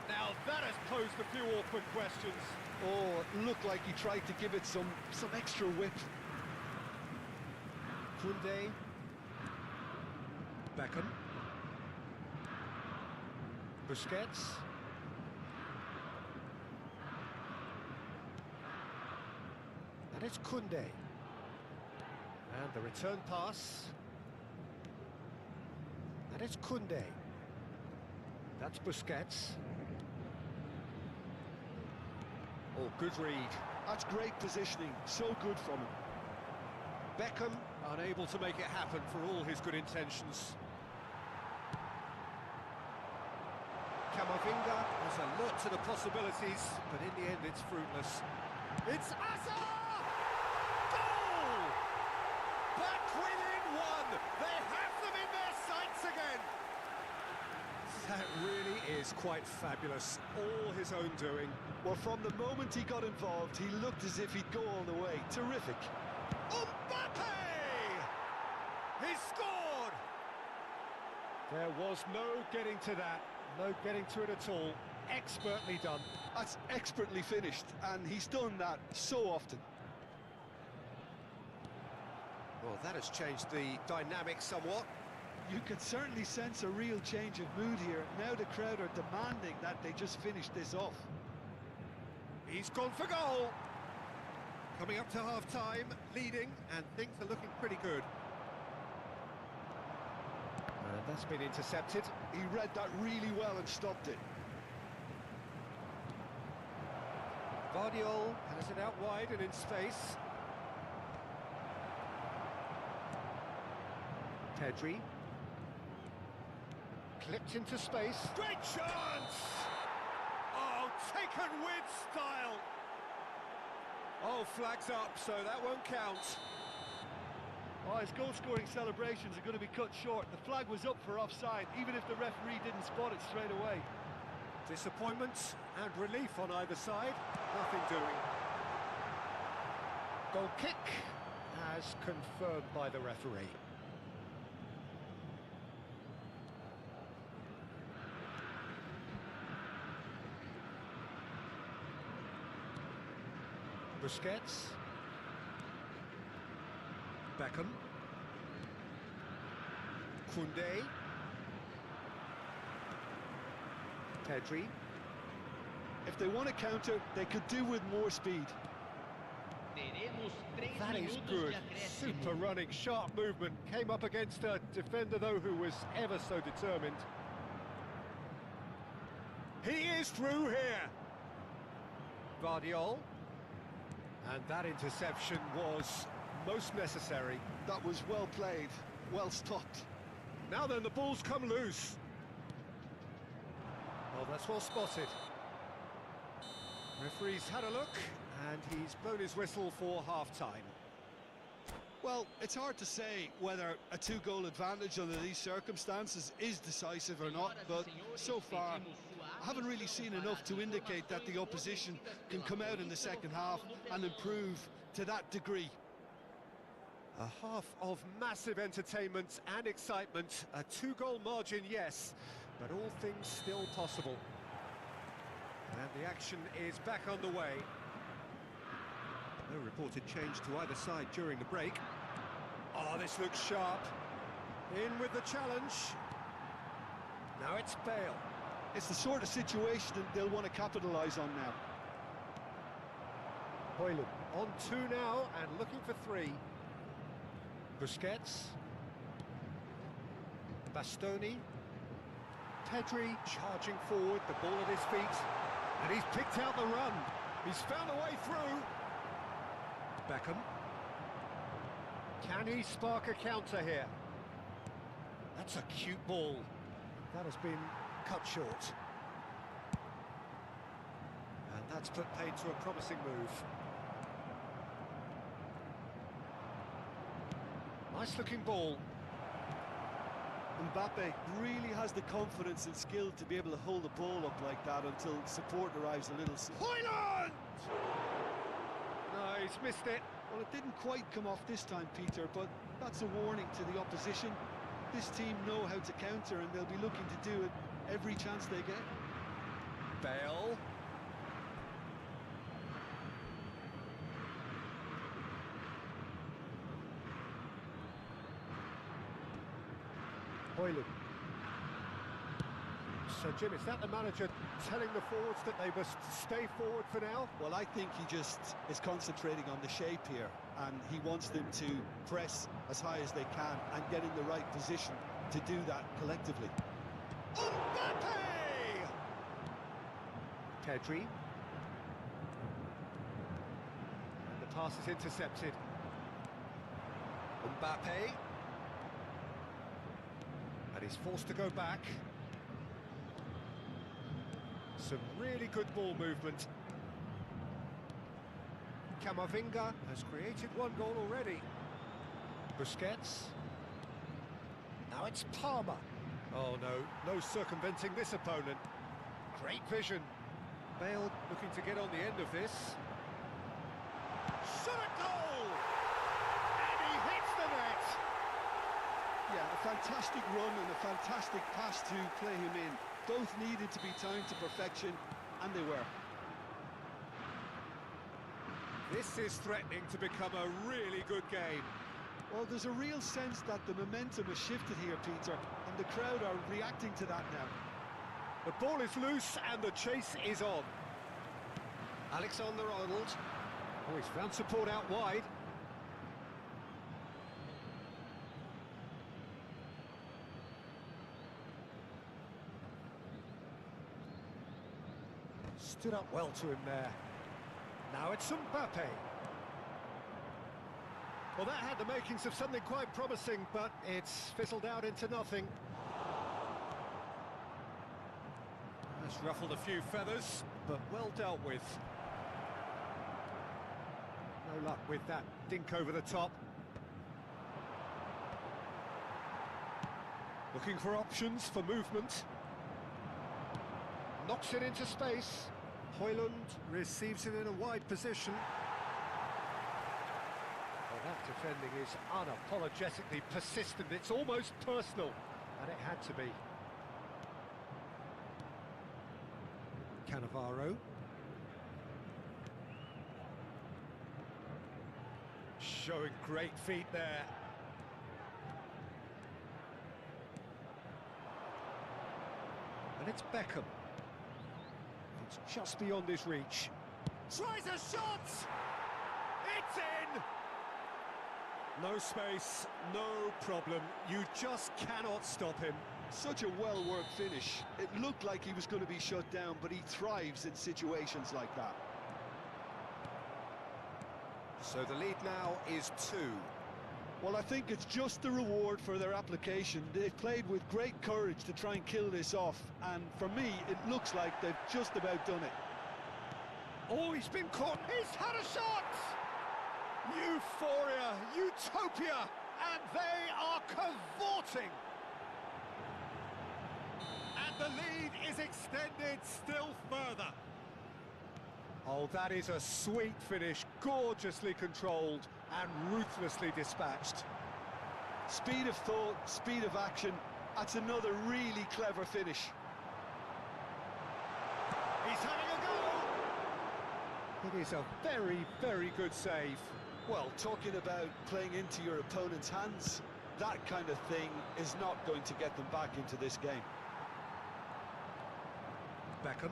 Now that has posed a few awkward questions. Oh, it looked like he tried to give it some extra whip. Koundé. Beckham. Busquets. And it's Koundé. And the return pass. And it's Koundé. That's Busquets. Oh, good read. That's great positioning, so good from him. Beckham unable to make it happen for all his good intentions. Camavinga was alert to the possibilities, but in the end it's fruitless. It's Asa! Goal! Back was quite fabulous, all his own doing. Well, from the moment he got involved, he looked as if he'd go all the way. Terrific. Mbappe! He scored! There was no getting to that, no getting to it at all. Expertly done. That's expertly finished, and he's done that so often. Well, that has changed the dynamic somewhat. You could certainly sense a real change of mood here. Now the crowd are demanding that they just finish this off. He's gone for goal. Coming up to half-time, leading, and things are looking pretty good. And that's been intercepted. He read that really well and stopped it. Guardiola has it out wide and in space. Pedri. Clipped into space. Great chance! Oh, taken with style. Oh, flags up, so that won't count. Oh, his goal-scoring celebrations are going to be cut short. The flag was up for offside, even if the referee didn't spot it straight away. Disappointment and relief on either side. Nothing doing. Goal kick as confirmed by the referee. Busquets. Beckham. Koundé. Pedri. If they want to counter, they could do with more speed. That is good. Super running, sharp movement. Came up against a defender, though, who was ever so determined. He is through here. Guardiola. And that interception was most necessary. That was well played, well stopped. Now then, the ball's come loose. Well, that's well spotted. Referee's had a look, and he's blown his whistle for half-time. Well, it's hard to say whether a two-goal advantage under these circumstances is decisive or not, but so far, I haven't really seen enough to indicate that the opposition can come out in the second half and improve to that degree. A half of massive entertainment and excitement. A two-goal margin, yes, but all things still possible. And the action is back underway. No reported change to either side during the break. Oh, this looks sharp. In with the challenge. Now it's Bale. It's the sort of situation that they'll want to capitalise on now. Hoyland on two now and looking for three. Busquets. Bastoni. Pedri charging forward, the ball at his feet. And he's picked out the run. He's found a way through. Beckham. Can he spark a counter here? That's a cute ball. That has been cut short. And that's put paid to a promising move. Nice looking ball. Mbappe really has the confidence and skill to be able to hold the ball up like that until support arrives a little soon. Hoyland! No, he's missed it. Well, it didn't quite come off this time, Peter, but that's a warning to the opposition. This team know how to counter, and they'll be looking to do it every chance they get. Bale. Hoyland. So, Jim, is that the manager telling the forwards that they must stay forward for now? Well, I think he just is concentrating on the shape here, and he wants them to press as high as they can and get in the right position to do that collectively. Mbappe! Pedri. And the pass is intercepted. Mbappe. And he's forced to go back. Some really good ball movement. Camavinga has created one goal already. Busquets. Now it's Palmer. Oh no, no circumventing this opponent. Great vision. Bale looking to get on the end of this. Shot at goal! And he hits the net! Yeah, a fantastic run and a fantastic pass to play him in. Both needed to be timed to perfection, and they were. This is threatening to become a really good game. Well, there's a real sense that the momentum has shifted here, Peter, and the crowd are reacting to that now. The ball is loose and the chase is on. Alexander-Arnold. Oh, he's found support out wide. Stood up well to him there. Now it's Mbappe. Well, that had the makings of something quite promising, but it's fizzled out into nothing. That's ruffled a few feathers, but well dealt with. No luck with that dink over the top. Looking for options for movement. Knocks it into space. Højlund receives it in a wide position. Well, that defending is unapologetically persistent. It's almost personal, and it had to be. Cannavaro. Showing great feet there. And it's Beckham. It's just beyond his reach. Tries a shot! It's in! No space, no problem. You just cannot stop him. Such a well-worked finish. It looked like he was going to be shut down, but he thrives in situations like that. So the lead now is 2. Well, I think it's just the reward for their application. They've played with great courage to try and kill this off, and for me, it looks like they've just about done it. Oh, he's been caught. He's had a shot! Euphoria, utopia, and they are cavorting. And the lead is extended still further. Oh, that is a sweet finish, gorgeously controlled and ruthlessly dispatched. Speed of thought, speed of action, that's another really clever finish. He's having a go! It is a very, very good save. Well, talking about playing into your opponent's hands, that kind of thing is not going to get them back into this game. Beckham.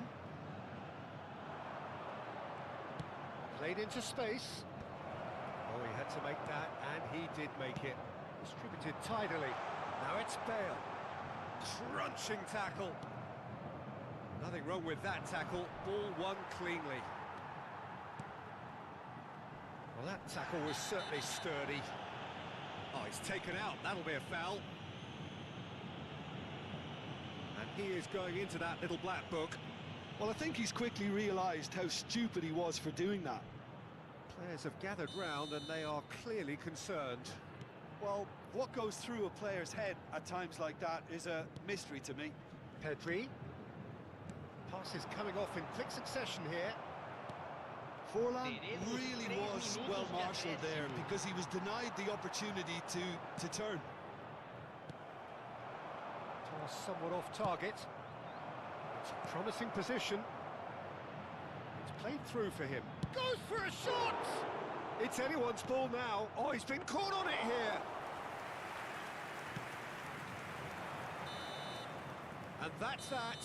Played into space. Oh, he had to make that, and he did make it. Distributed tidily. Now it's Bale. Crunching tackle. Nothing wrong with that tackle. Ball won cleanly. Well, that tackle was certainly sturdy. Oh, he's taken out. That'll be a foul. And he is going into that little black book. Well, I think he's quickly realised how stupid he was for doing that. Players have gathered round and they are clearly concerned. Well, what goes through a player's head at times like that is a mystery to me. Pedri. Pass is coming off in quick succession here. Forlan really was well marshalled there because he was denied the opportunity to turn. Toss somewhat off target. It's a promising position. It's played through for him. Goes for a shot! It's anyone's ball now. Oh, he's been caught on it here. And that's that.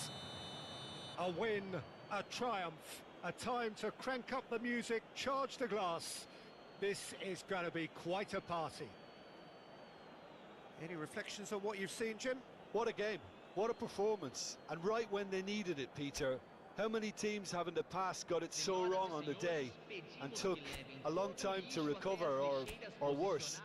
A win, a triumph, a time to crank up the music, charge the glass. This is going to be quite a party. Any reflections on what you've seen, Jim? What a game, what a performance, and right when they needed it, Peter. How many teams have in the past got it so wrong on the day and took a long time to recover or worse?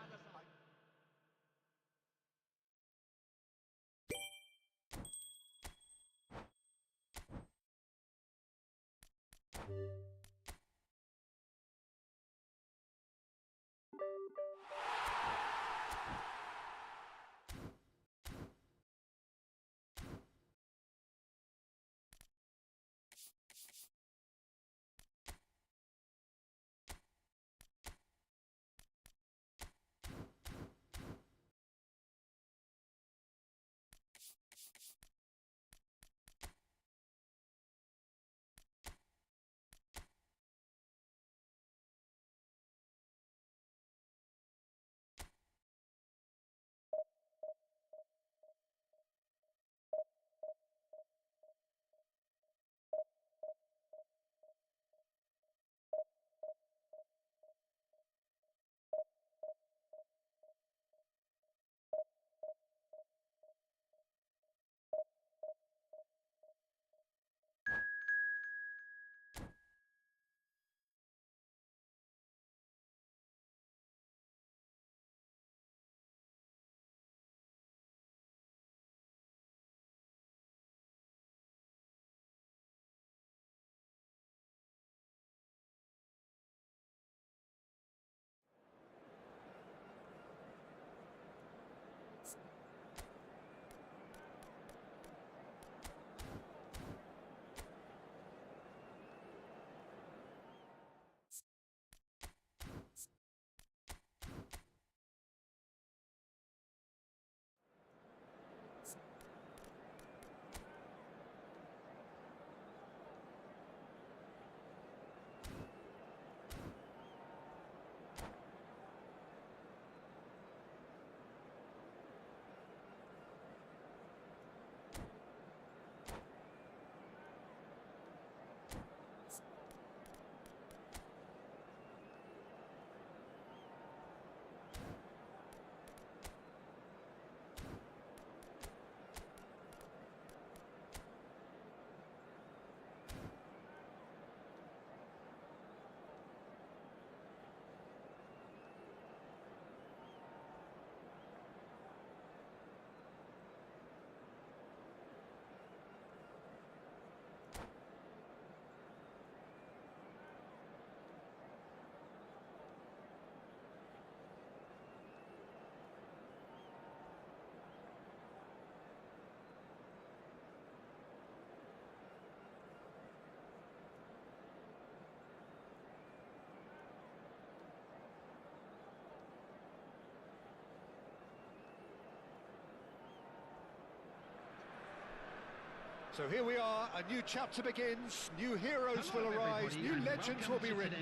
So here we are, a new chapter begins, new heroes will arise, new legends will be written.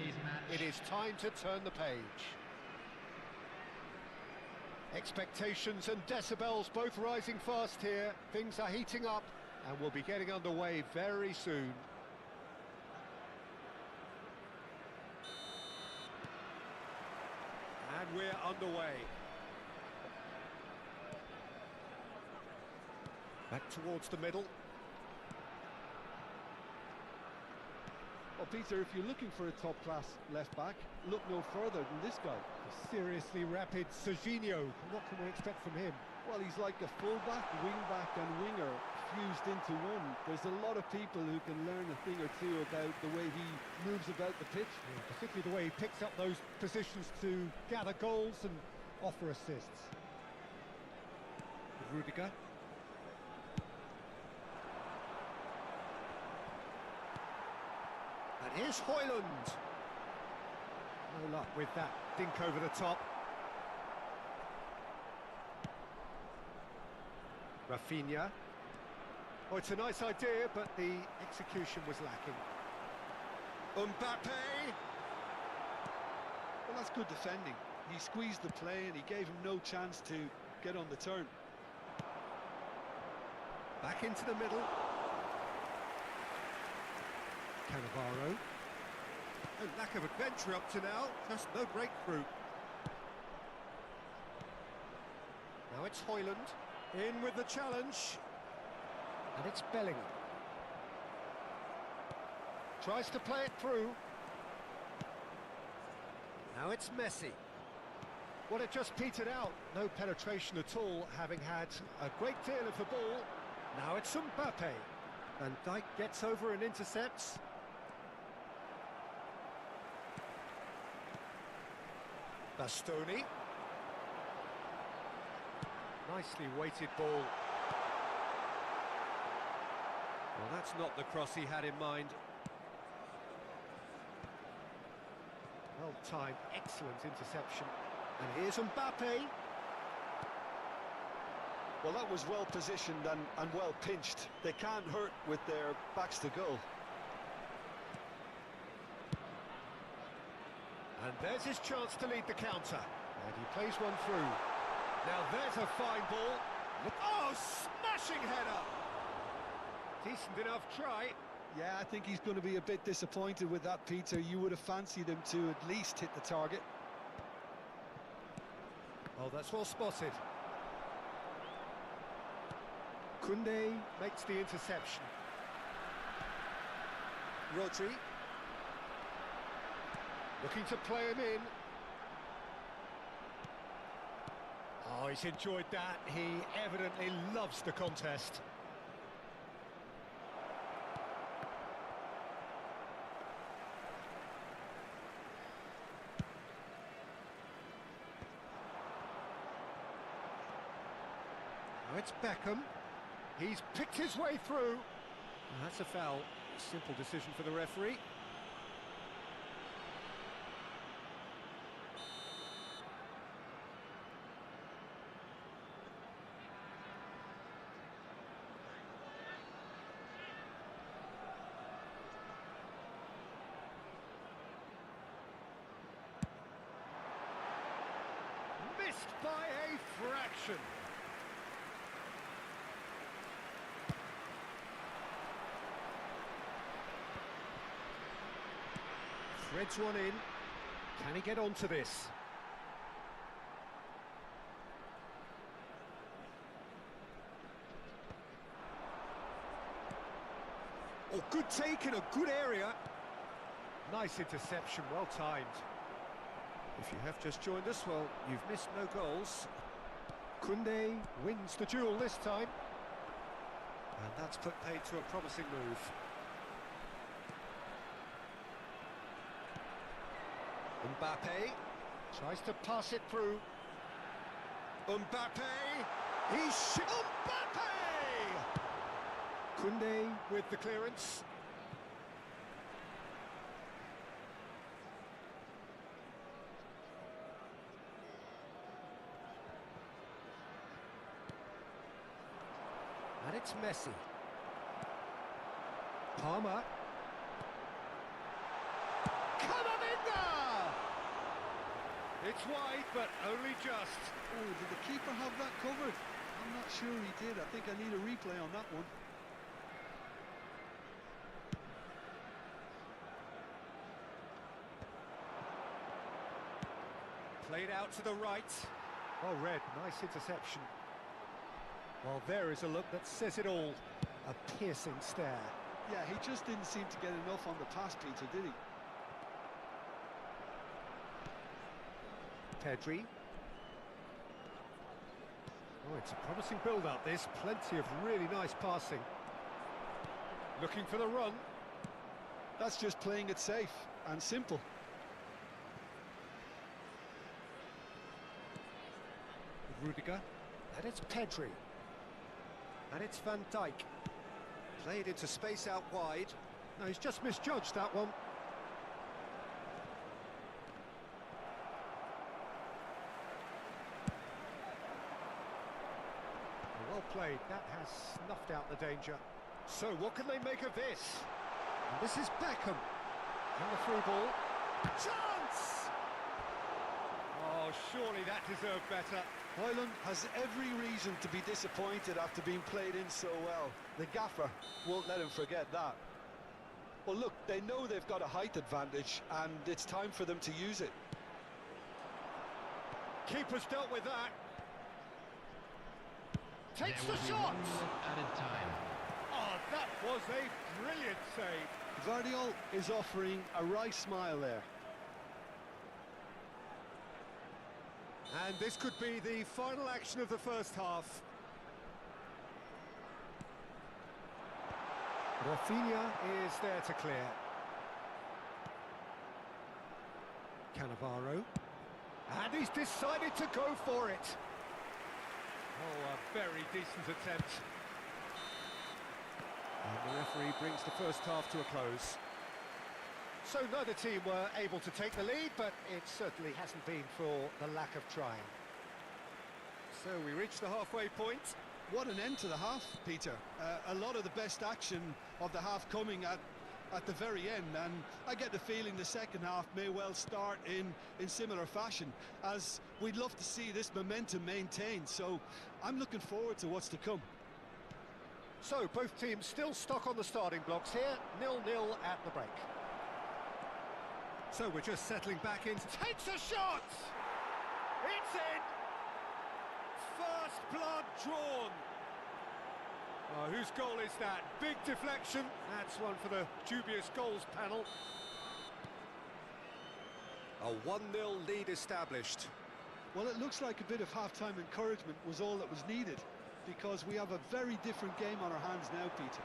It is time to turn the page. Expectations and decibels both rising fast here. Things are heating up and we'll be getting underway very soon. And we're underway. Back towards the middle. Well, Peter, if you're looking for a top-class left-back, look no further than this guy. A seriously rapid Serginho. What can we expect from him? Well, he's like a full-back, wing-back and winger fused into one. There's a lot of people who can learn a thing or two about the way he moves about the pitch. Yeah, particularly the way he picks up those positions to gather goals and offer assists. Rudiger. And here's Højlund. No luck with that dink over the top. Rafinha. Oh, it's a nice idea, but the execution was lacking. Mbappe! Well, that's good defending. He squeezed the play and he gave him no chance to get on the turn. Back into the middle. Cannavaro. No lack of adventure up to now, just no breakthrough. Now it's Højlund. In with the challenge. And it's Bellingham. Tries to play it through. Now it's Messi. Well, it just petered out. No penetration at all, having had a great deal of the ball. Now it's Mbappe. And Dijk gets over and intercepts. Bastoni. Nicely weighted ball. Well, that's not the cross he had in mind. Well-timed, excellent interception. And here's Mbappe. Well, that was well positioned and well pinched. They can't hurt with their backs to goal. And there's his chance to lead the counter. And he plays one through. Now there's a fine ball. Oh, smashing header! Decent enough try. Yeah, I think he's going to be a bit disappointed with that, Peter. You would have fancied him to at least hit the target. Oh, that's well spotted. Koundé makes the interception. Rodri. Looking to play him in. Oh, he's enjoyed that. He evidently loves the contest. Now it's Beckham. He's picked his way through. And that's a foul. Simple decision for the referee. Missed by a fraction. Threads one in. Can he get onto this? Oh, good take in a good area. Nice interception, well timed. If you have just joined us, well, you've missed no goals. Koundé wins the duel this time. And that's put paid to a promising move. Mbappe tries to pass it through. Mbappe! Mbappe! Koundé with the clearance. And it's Messi. Palmer. Camavinga! It's wide, but only just. Oh, did the keeper have that covered? I'm not sure he did. I think I need a replay on that one. Played out to the right. Well read, nice interception. Well, there is a look that says it all. A piercing stare. Yeah, he just didn't seem to get enough on the pass, Peter, did he? Pedri. Oh, it's a promising build-up, this. Plenty of really nice passing. Looking for the run. That's just playing it safe and simple. Rudiger. And it's Pedri. And it's Van Dijk. Played into space out wide. No, he's just misjudged that one. Well played. That has snuffed out the danger. So what can they make of this? And this is Beckham. And the through ball. Chance! Oh, surely that deserved better. Hoyland has every reason to be disappointed after being played in so well. The gaffer won't let him forget that. Well, look, they know they've got a height advantage, and it's time for them to use it. Keeper's dealt with that. Takes There the will be shot! 1 minute at a time. Oh, that was a brilliant save. Vardiol is offering a wry smile there. And this could be the final action of the first half. Rafinha is there to clear. Cannavaro. And he's decided to go for it. Oh, a very decent attempt. And the referee brings the first half to a close. So neither team were able to take the lead, but it certainly hasn't been for the lack of trying. So we reach the halfway point. What an end to the half, Peter. A lot of the best action of the half coming at the very end, and I get the feeling the second half may well start in similar fashion, as we'd love to see this momentum maintained. So I'm looking forward to what's to come. So both teams still stuck on the starting blocks here, 0-0 at the break. So we're just settling back in. Takes a shot! It's in! First blood drawn. Oh, whose goal is that? Big deflection. That's one for the dubious goals panel. A 1-0 lead established. Well, it looks like a bit of half-time encouragement was all that was needed, because we have a very different game on our hands now, Peter.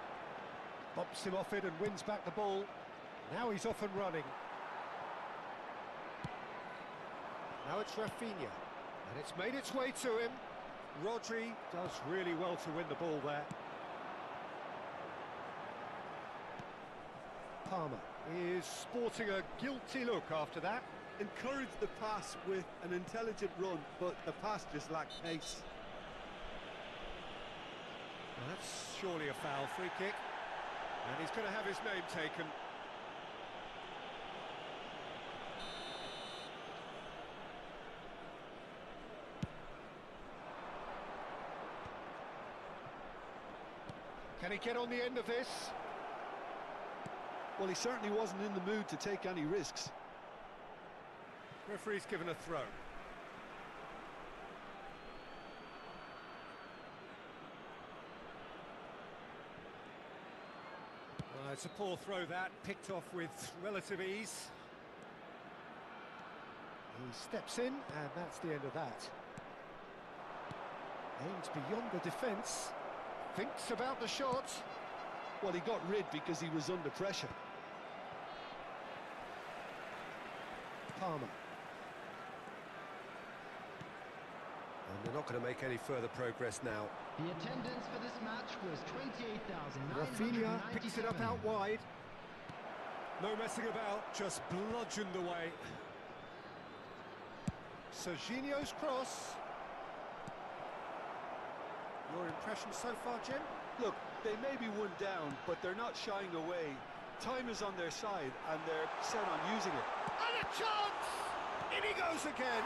Bumps him off it and wins back the ball. Now he's off and running. Now it's Rafinha, and it's made its way to him. Rodri does really well to win the ball there. Palmer is sporting a guilty look after that. Encouraged the pass with an intelligent run, but the pass just lacked pace. Well, that's surely a foul. Free kick, and he's going to have his name taken. Can he get on the end of this? Well, he certainly wasn't in the mood to take any risks. Referee's given a throw. It's a poor throw that, picked off with relative ease. He steps in, and that's the end of that. Aims beyond the defence. Thinks about the shot. Well, he got rid because he was under pressure. Palmer. And they're not going to make any further progress now. The attendance for this match was 28,997. Rafinha picks it up out wide. No messing about, just bludgeoned away. Serginho's cross. Your impression so far, Jim? Look, they may be one down, but they're not shying away. Time is on their side, and they're set on using it. And a chance! In he goes again.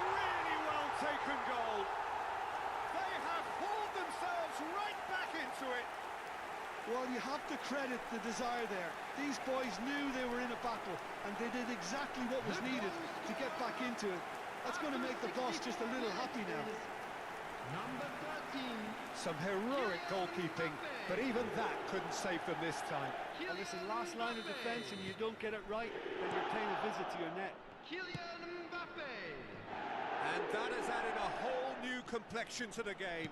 Really well taken goal. They have hauled themselves right back into it. Well, you have to credit the desire there. These boys knew they were in a battle, and they did exactly what was needed to get back into it. That's going to make the boss just a little happy now. Number 13. Some heroic goalkeeping, but even that couldn't save them this time. And listen, last line of defence, and you don't get it right, then you're paying a visit to your net. Kylian Mbappe. And that has added a whole new complexion to the game.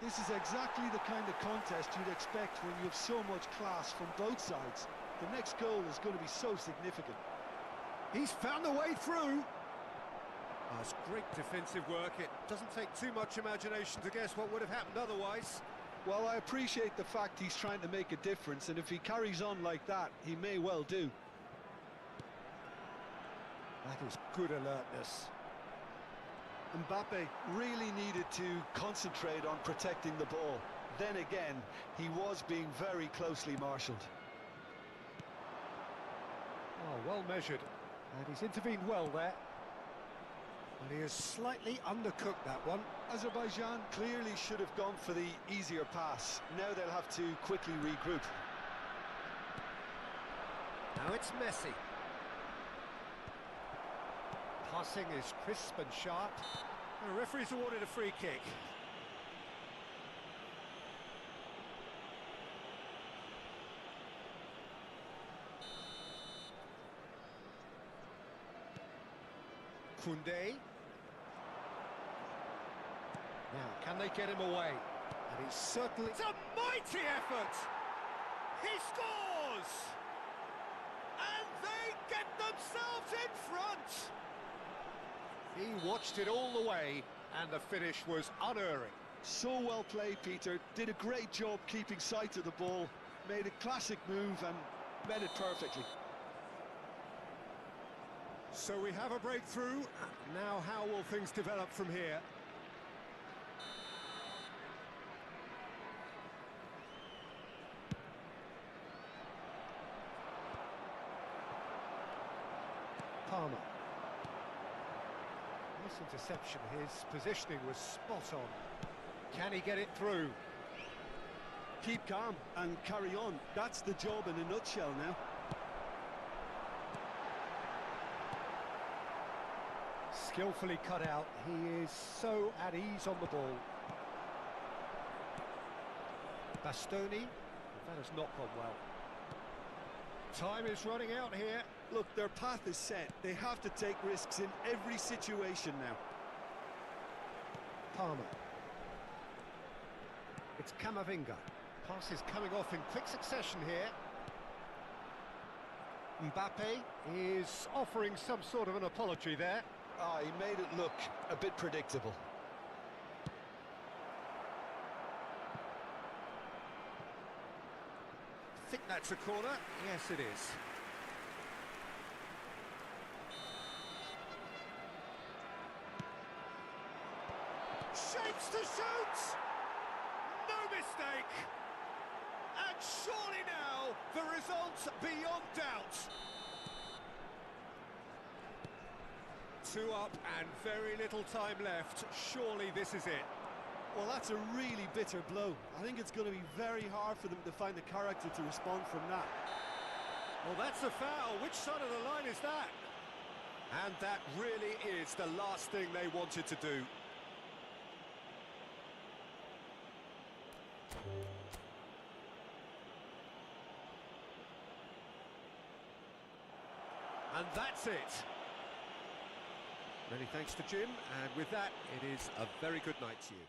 This is exactly the kind of contest you'd expect when you have so much class from both sides. The next goal is going to be so significant. He's found a way through. Oh, it's great defensive work. It doesn't take too much imagination to guess what would have happened otherwise. Well, I appreciate the fact he's trying to make a difference, and if he carries on like that, he may well do. That is good alertness. Mbappe really needed to concentrate on protecting the ball. Then again, he was being very closely marshalled. Oh, well measured. And he's intervened well there. And he has slightly undercooked that one. Azerbaijan clearly should have gone for the easier pass. Now they'll have to quickly regroup. Now it's Messi. Passing is crisp and sharp. The referee's awarded a free kick. Koundé. Now, can they get him away? And he's certainly... It's a mighty effort! He scores! And they get themselves in front! He watched it all the way, and the finish was unerring. So well played, Peter. Did a great job keeping sight of the ball. Made a classic move and met it perfectly. So we have a breakthrough. Now how will things develop from here? Palmer. Nice interception. His positioning was spot on. Can he get it through? Keep calm and carry on. That's the job in a nutshell now. Skillfully cut out. He is so at ease on the ball. Bastoni. That has not gone well. Time is running out here. Look, their path is set. They have to take risks in every situation now. Palmer. It's Camavinga. Pass is coming off in quick succession here. Mbappe is offering some sort of an apology there. Ah, he made it look a bit predictable. I think that's a corner. Yes, it is. Shapes to shoot! No mistake! And surely now, the result's beyond doubt. 2 up and very little time left. Surely this is it. Well, that's a really bitter blow. I think it's going to be very hard for them to find the character to respond from that. Well, that's a foul. Which side of the line is that? And that really is the last thing they wanted to do. And that's it. Many thanks to Jim, and with that, it is a very good night to you.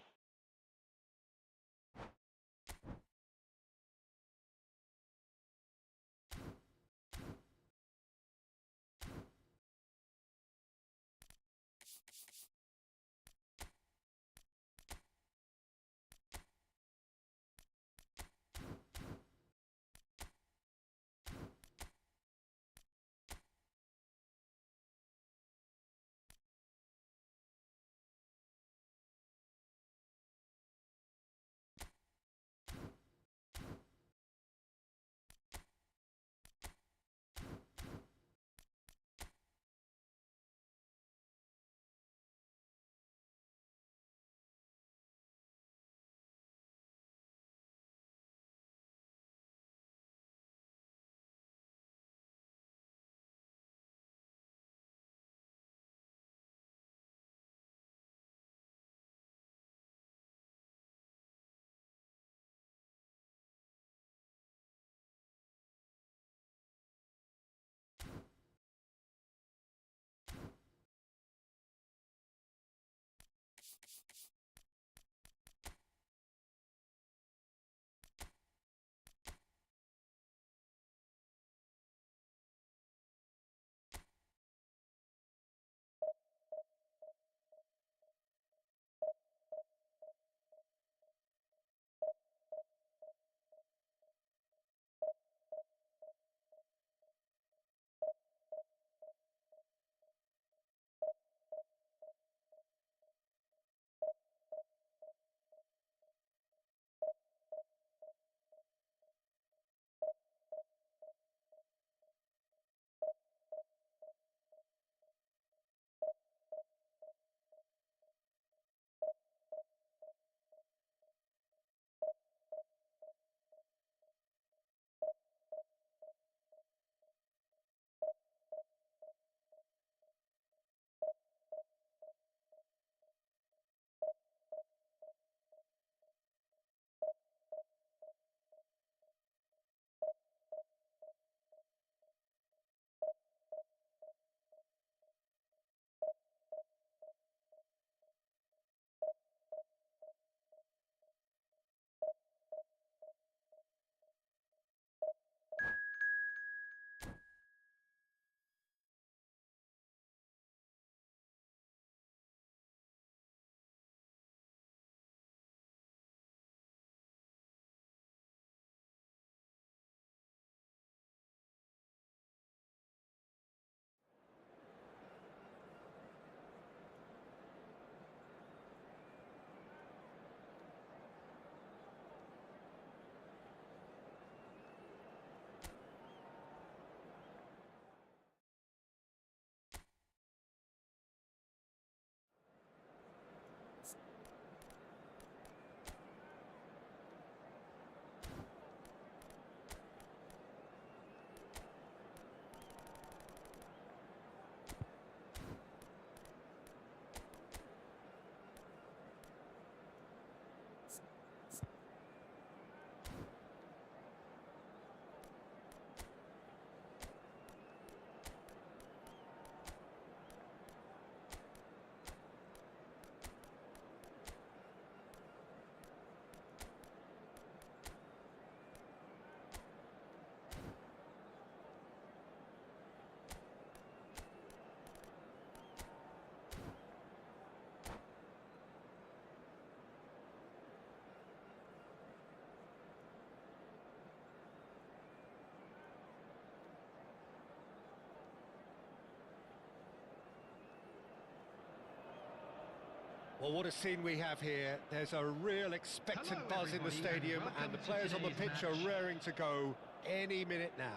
Well, what a scene we have here. There's a real expectant Hello, buzz in the everybody, stadium, and and the welcome to players on the today's pitch are match. raring to go any minute now.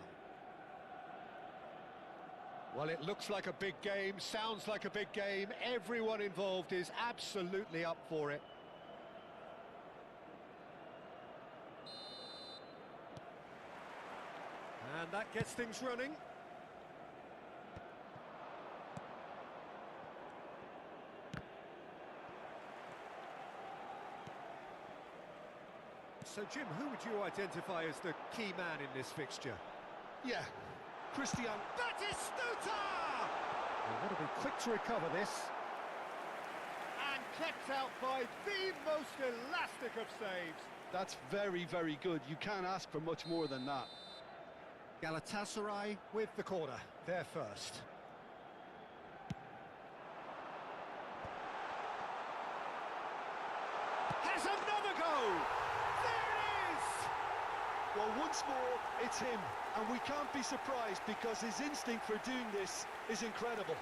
Well, it looks like a big game, sounds like a big game. Everyone involved is absolutely up for it. And that gets things running. So, Jim, who would you identify as the key man in this fixture? Yeah, Christian. Batistuta! They've got to be quick to recover this. And kept out by the most elastic of saves. That's very, very good. You can't ask for much more than that. Galatasaray with the corner, they're first. Has another go! There it is! Well, once more, it's him. And we can't be surprised because his instinct for doing this is incredible.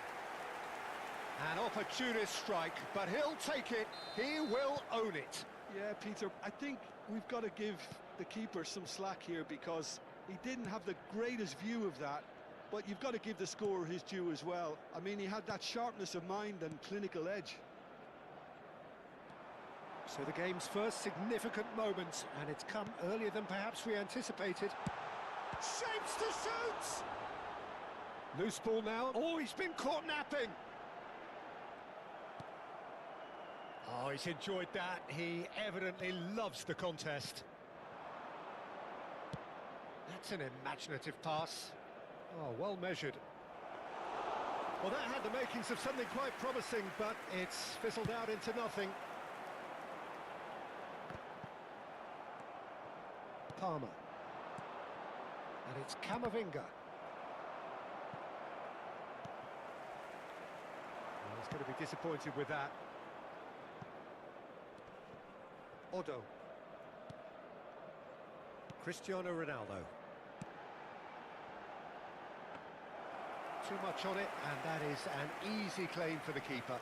An opportunist strike, but he'll take it. He will own it. Yeah, Peter, I think we've got to give the keeper some slack here because he didn't have the greatest view of that, but you've got to give the scorer his due as well. I mean, he had that sharpness of mind and clinical edge. So the game's first significant moment, and it's come earlier than perhaps we anticipated. Shapes to shoot! Loose ball now. Oh, he's been caught napping. Oh, he's enjoyed that. He evidently loves the contest. That's an imaginative pass. Oh, well measured. Well, that had the makings of something quite promising, but it's fizzled out into nothing. Palmer. And it's Camavinga. Well, he's going to be disappointed with that. Odo. Cristiano Ronaldo. Too much on it, and that is an easy claim for the keeper.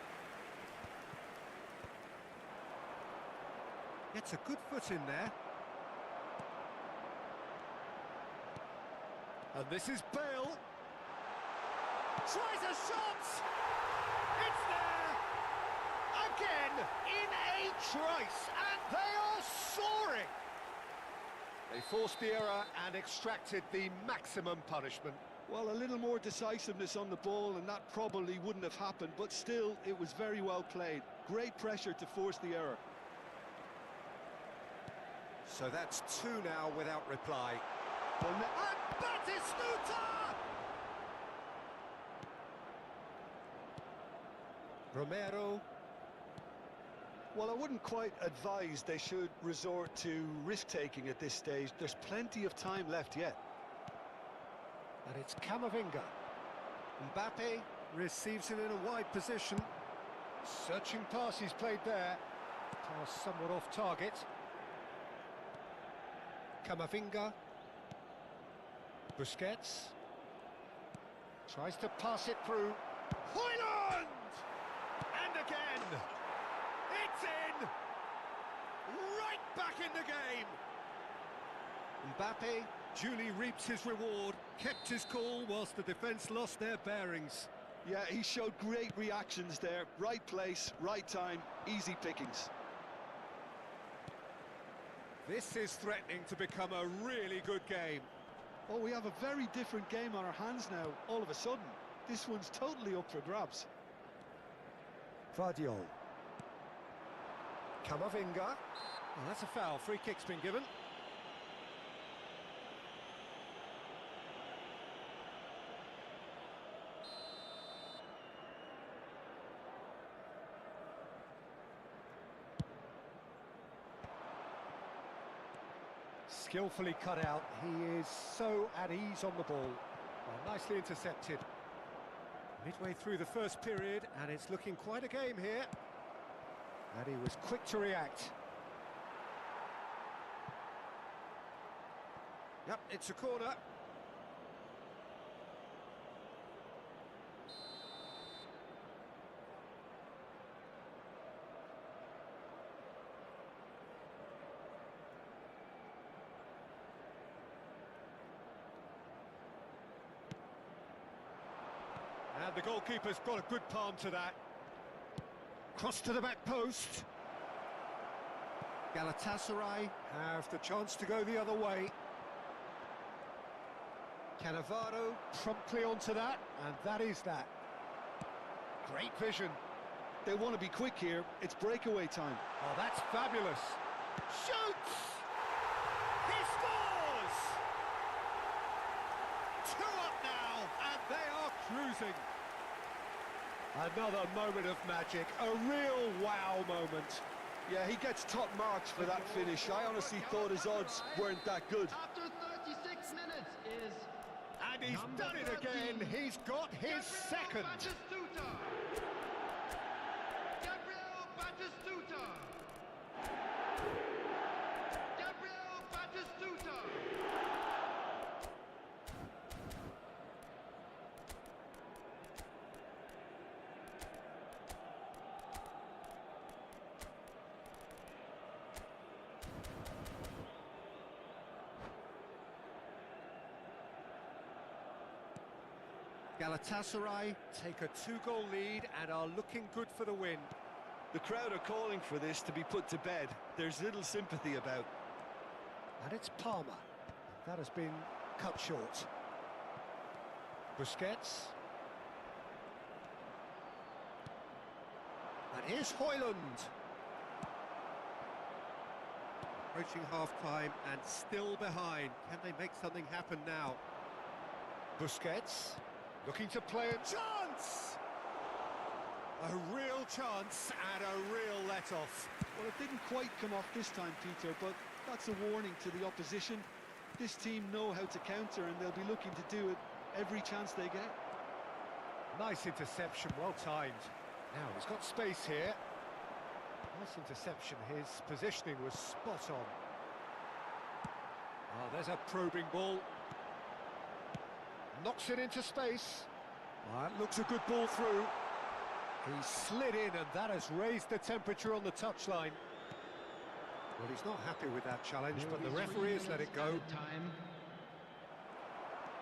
Gets a good foot in there. And this is Bale. Tries a shot! It's there! Again, in a trice, and they are soaring! They forced the error and extracted the maximum punishment. Well, a little more decisiveness on the ball, and that probably wouldn't have happened, but still, it was very well played. Great pressure to force the error. So that's two now without reply. Well, And Batistuta! Romero. Well, I wouldn't quite advise they should resort to risk-taking at this stage. There's plenty of time left yet. And it's Camavinga. Mbappe receives it in a wide position. Searching pass he's played there. Pass somewhat off target. Camavinga. Busquets. Tries to pass it through. Højlund! And again! It's in! Right back in the game! Mbappe duly reaps his reward, kept his cool whilst the defence lost their bearings. Yeah, he showed great reactions there. Right place, right time, easy pickings. This is threatening to become a really good game. Oh, we have a very different game on our hands now, all of a sudden. This one's totally up for grabs. Vardiol. Camavinga. Well, that's a foul. Free kick's been given. Skillfully cut out. He is so at ease on the ball. Well, nicely intercepted. Midway through the first period, and it's looking quite a game here. And he was quick to react. Yep, it's a corner. The goalkeeper's got a good palm to that. Cross to the back post. Galatasaray have the chance to go the other way. Cannavaro promptly onto that, and that is that. Great vision. They want to be quick here. It's breakaway time. Oh, that's fabulous. Shoots! He scores! 2 up now, and they are cruising. Another moment of magic, a real wow moment. Yeah, he gets top marks for that finish. I honestly thought his odds weren't that good. After 36 minutes is... And he's done it again. He's got his second. Gabriel Batistuta! Gabriel Batistuta! Galatasaray take a 2-goal lead and are looking good for the win. The crowd are calling for this to be put to bed. There's little sympathy about. And it's Palmer. That has been cut short. Busquets. And here's Højlund. Approaching half-time and still behind. Can they make something happen now? Busquets. Looking to play a chance! A real chance and a real let-off. Well, it didn't quite come off this time, Peter, but that's a warning to the opposition. This team know how to counter, and they'll be looking to do it every chance they get. Nice interception, well timed. Now, he's got space here. Nice interception, his positioning was spot on. Oh, there's a probing ball. Knocks it into space. That looks a good ball through. He slid in, and that has raised the temperature on the touchline. Well, he's not happy with that challenge, but the referee has let it go.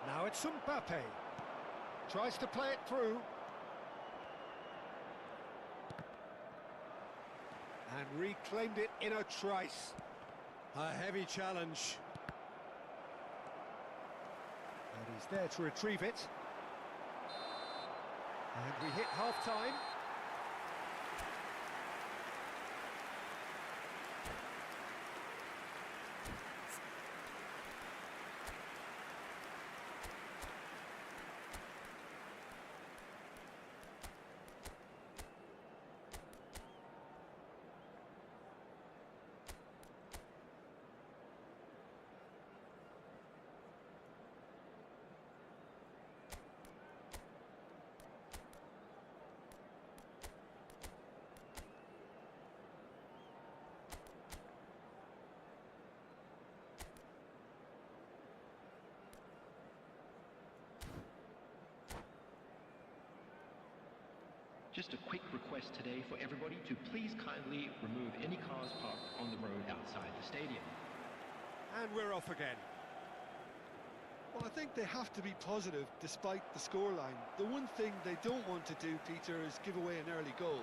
Now it's Mbappe. Tries to play it through. And reclaimed it in a trice. A heavy challenge. And he's there to retrieve it. And we hit half-time. Just a quick request today for everybody to please kindly remove any cars parked on the road outside the stadium. And we're off again. Well, I think they have to be positive despite the scoreline. The one thing they don't want to do, Peter, is give away an early goal.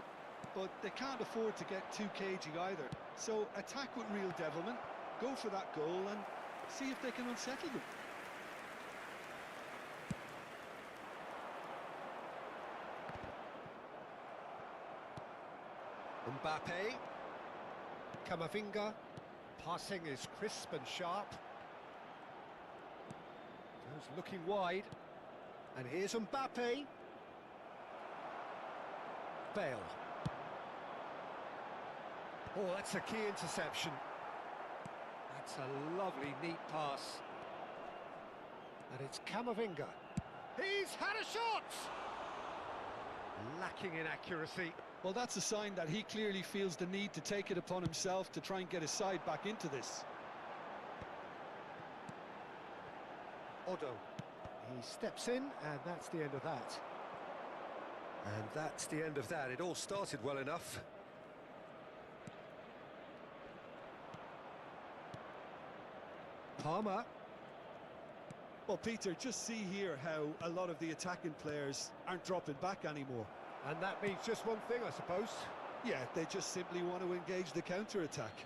But they can't afford to get too cagey either. So attack with real devilment, go for that goal and see if they can unsettle them. Mbappe, Camavinga, passing is crisp and sharp. Goes looking wide, and here's Mbappe. Bale. Oh, that's a key interception. That's a lovely, neat pass. And it's Camavinga. He's had a shot! Lacking in accuracy. Well, that's a sign that he clearly feels the need to take it upon himself to try and get his side back into this. Odo. He steps in, and that's the end of that. And that's the end of that. It all started well enough. Palmer. Well, Peter, just see here how a lot of the attacking players aren't dropping back anymore. And that means just one thing, I suppose. Yeah, they just simply want to engage the counter-attack.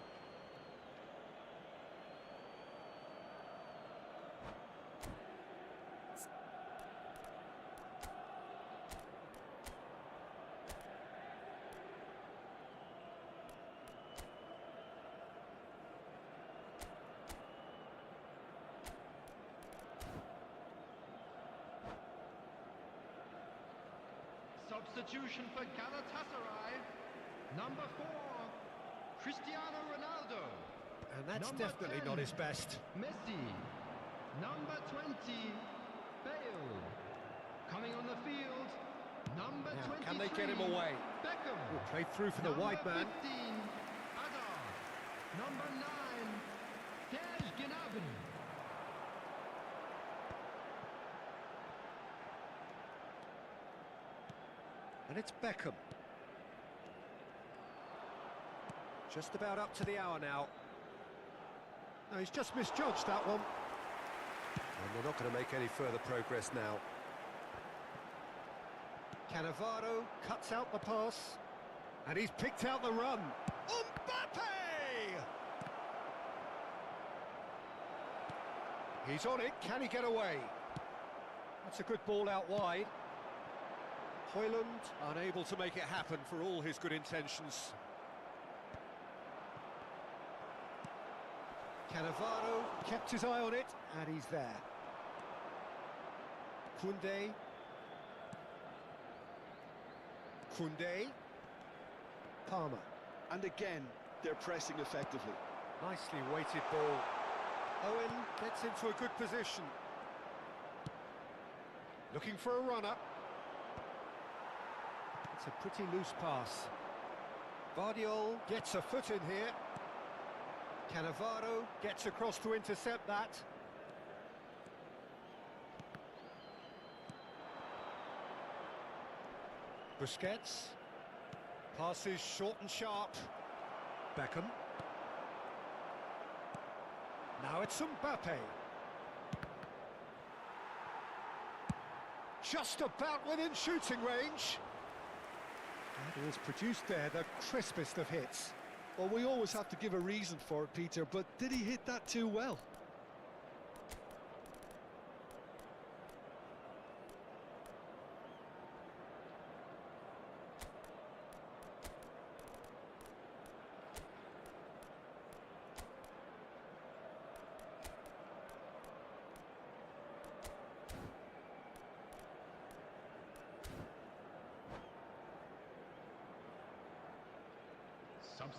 Substitution for Galatasaray. Number 4, Cristiano Ronaldo. And that's Number definitely 10, not his best. Messi. Number 20, Bale. Coming on the field, number Now, 23. can they get him away? Beckham. Played through for the Number wide man. 15, Hazard. Number 9, Serge Gnabry. And it's Beckham. Just about up to the hour now. No, he's just misjudged that one. And they're not going to make any further progress now. Cannavaro cuts out the pass. And he's picked out the run. Mbappe! He's on it. Can he get away? That's a good ball out wide. Højlund unable to make it happen for all his good intentions. Cannavaro kept his eye on it, and he's there. Koundé. Koundé. Palmer. And again, they're pressing effectively. Nicely weighted ball. Owen gets into a good position. Looking for a runner. It's a pretty loose pass. Vardiol gets a foot in here. Cannavaro gets across to intercept that. Busquets. Passes short and sharp. Beckham. Now it's Mbappe. Just about within shooting range. And he has produced there the crispest of hits. Well, we always have to give a reason for it, Peter, but did he hit that too well?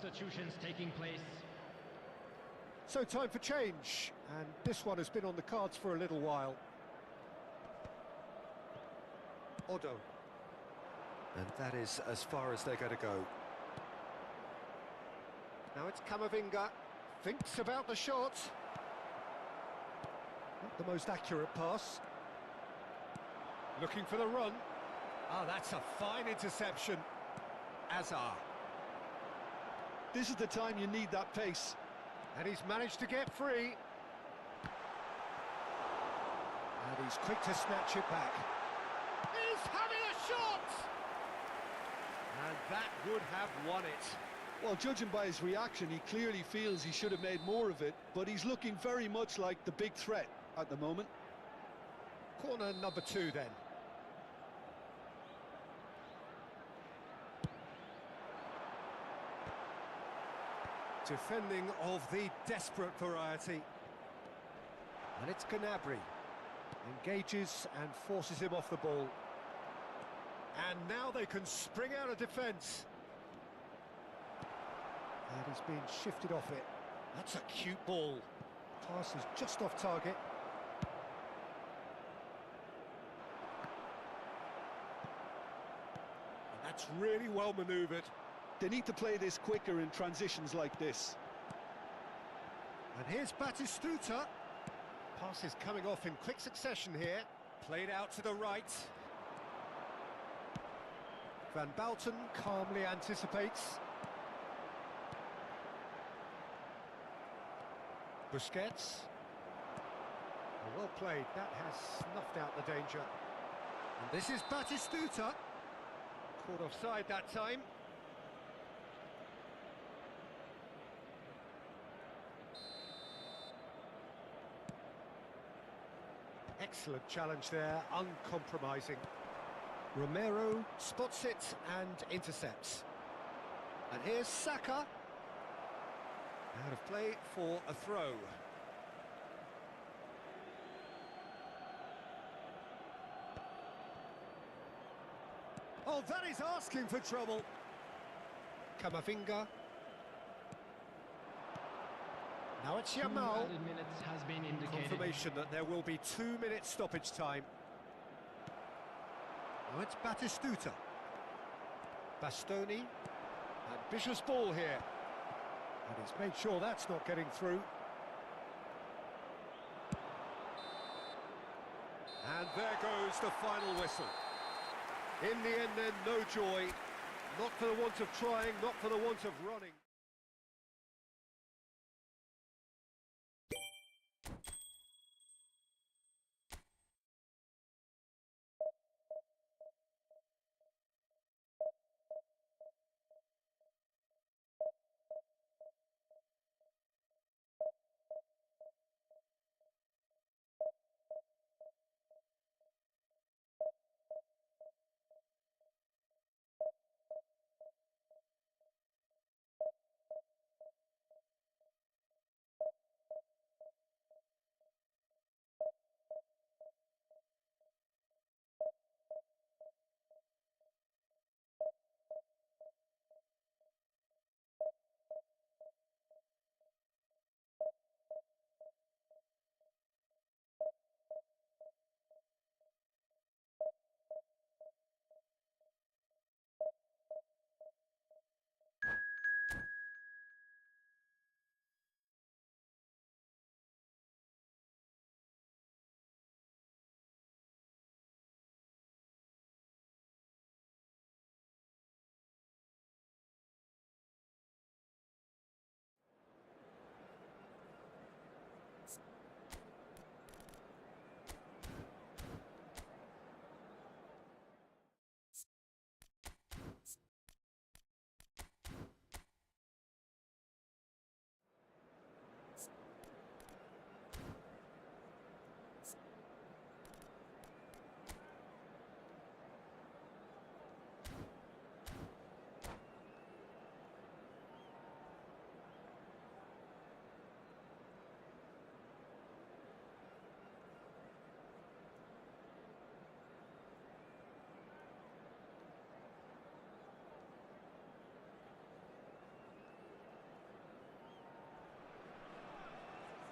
Substitutions taking place. So time for change, and this one has been on the cards for a little while. Odo. And that is as far as they're going to go. Now it's Camavinga. Thinks about the shot. Not the most accurate pass. Looking for the run. Ah, that's a fine interception. Azar. This is the time you need that pace. And he's managed to get free. And he's quick to snatch it back. He's having a shot! And that would have won it. Well, judging by his reaction, he clearly feels he should have made more of it, but he's looking very much like the big threat at the moment. Corner number 2 then. Defending of the desperate variety. And it's Gnabry. Engages and forces him off the ball. And now they can spring out of defence. And he's being shifted off it. That's a cute ball. Pass is just off target. And that's really well manoeuvred. They need to play this quicker in transitions like this. And here's Batistuta. Pass is coming off in quick succession here. Played out to the right. Van Bouten calmly anticipates. Busquets. Well played, that has snuffed out the danger. And this is Batistuta. Caught offside that time. Excellent challenge there, uncompromising. Romero spots it and intercepts. And here's Saka. Out of play for a throw. Oh, that is asking for trouble. Kamavinga. Now it's Yamal. Minutes has been indicated. Confirmation that there will be 2 minutes stoppage time. Now it's Batistuta. Bastoni. Ambitious ball here. And he's made sure that's not getting through. And there goes the final whistle. In the end then, no joy. Not for the want of trying, not for the want of running.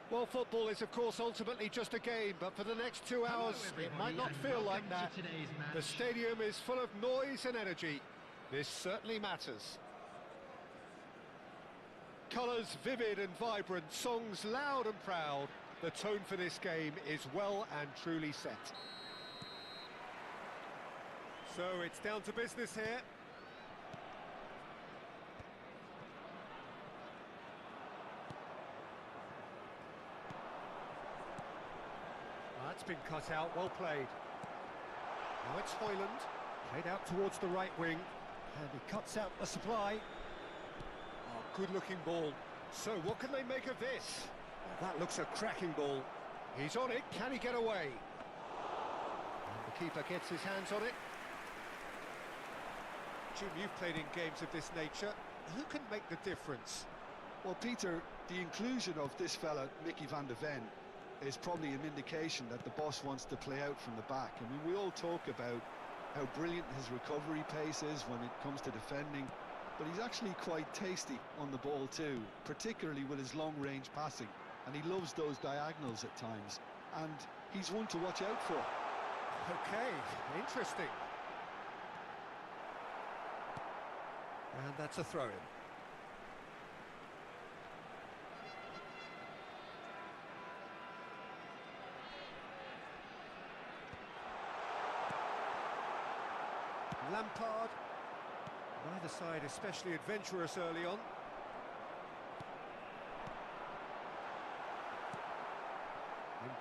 Well, football is, of course, ultimately just a game, but for the next 2 hours, it might not feel like that. The stadium is full of noise and energy. This certainly matters. Colours vivid and vibrant, songs loud and proud. The tone for this game is well and truly set. So it's down to business here. That's been cut out, well played. Now it's Hoyland, played out towards the right wing, and he cuts out the supply. Oh, good-looking ball. So what can they make of this? Well, that looks a cracking ball. He's on it, can he get away? And the keeper gets his hands on it. Jim, you've played in games of this nature. Who can make the difference? Well, Peter, the inclusion of this fella, Mickey van de Ven, is probably an indication that the boss wants to play out from the back. I mean, we all talk about how brilliant his recovery pace is when it comes to defending, but he's actually quite tasty on the ball too, particularly with his long-range passing, and he loves those diagonals at times, and he's one to watch out for. Okay, interesting. And that's a throw-in. Lampard, neither side especially adventurous early on.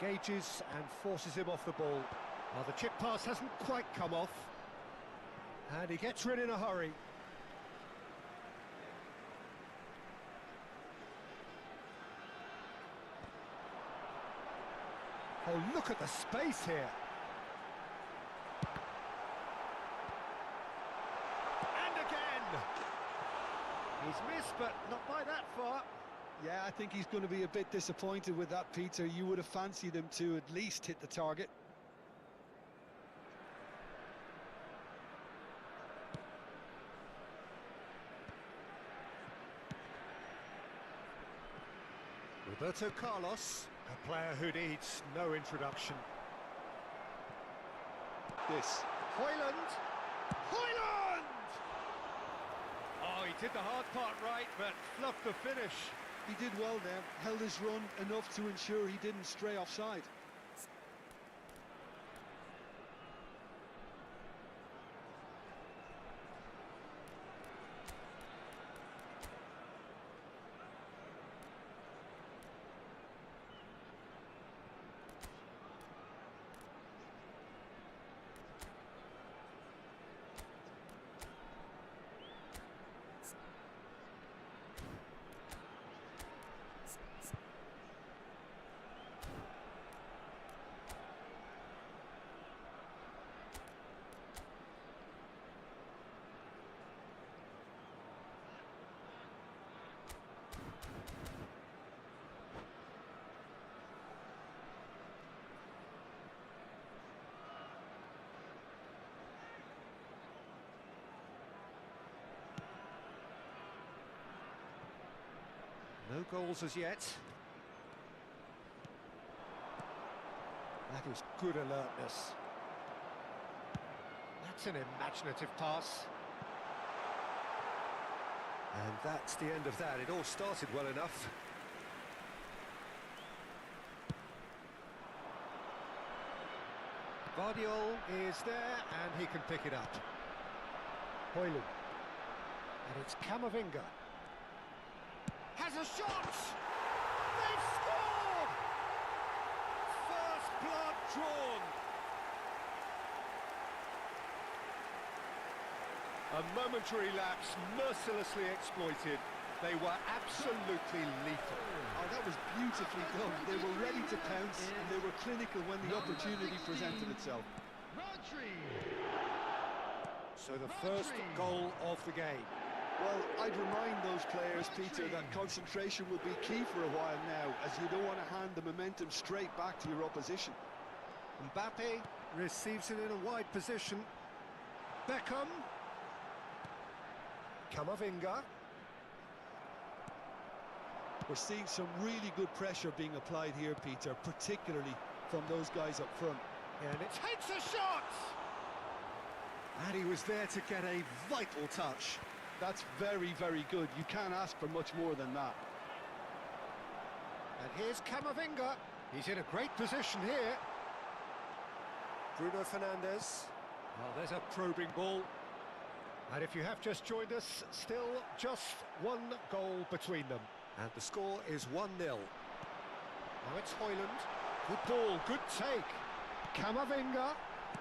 Engages and forces him off the ball. Well, the chip pass hasn't quite come off. And he gets rid in a hurry. Oh, look at the space here. And again! He's missed, but not by that far. Yeah, I think he's going to be a bit disappointed with that, Peter. You would have fancied him to at least hit the target. Roberto Carlos, a player who needs no introduction. This. Hoyland! Hoyland! Oh, he did the hard part right, but fluffed the finish. He did well there, held his run enough to ensure he didn't stray offside. No goals as yet. That is good alertness. That's an imaginative pass. And that's the end of that. It all started well enough. Guardiola is there and he can pick it up. Hoyland. And it's Camavinga. Has a shot! They've scored! First blood drawn. A momentary lapse mercilessly exploited. They were absolutely lethal. Oh, that was beautifully done. They were ready to pounce and they were clinical when the opportunity presented itself. So the first goal of the game. Well, I'd remind those players, Peter, that concentration will be key for a while now, as you don't want to hand the momentum straight back to your opposition. Mbappe receives it in a wide position. Beckham. Camavinga. We're seeing some really good pressure being applied here, Peter, particularly from those guys up front. And it hits a shot! And he was there to get a vital touch. That's very, very good. You can't ask for much more than that. And here's Camavinga. He's in a great position here. Bruno Fernandes. Well, there's a probing ball. And if you have just joined us, still just one goal between them. And the score is 1-0. Now it's Hoyland. Good ball, good take. Camavinga.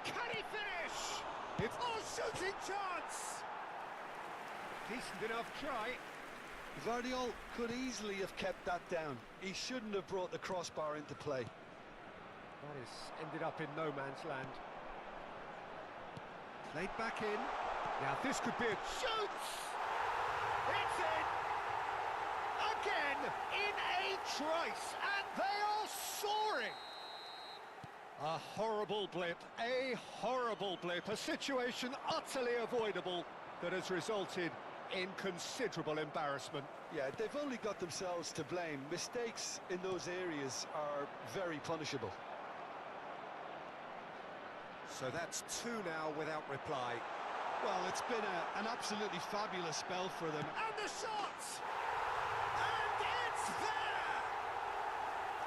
Can he finish? It's shooting chance! Decent enough try. Guardiola could easily have kept that down. He shouldn't have brought the crossbar into play. That has ended up in no man's land. Played back in. Now this could be a shoots! It's in! Again in a trice, and they are soaring! A horrible blip, a situation utterly avoidable that has resulted in considerable embarrassment. Yeah, they've only got themselves to blame. Mistakes in those areas are very punishable. So that's 2 now without reply. Well, it's been an absolutely fabulous spell for them. And the shot! And it's there!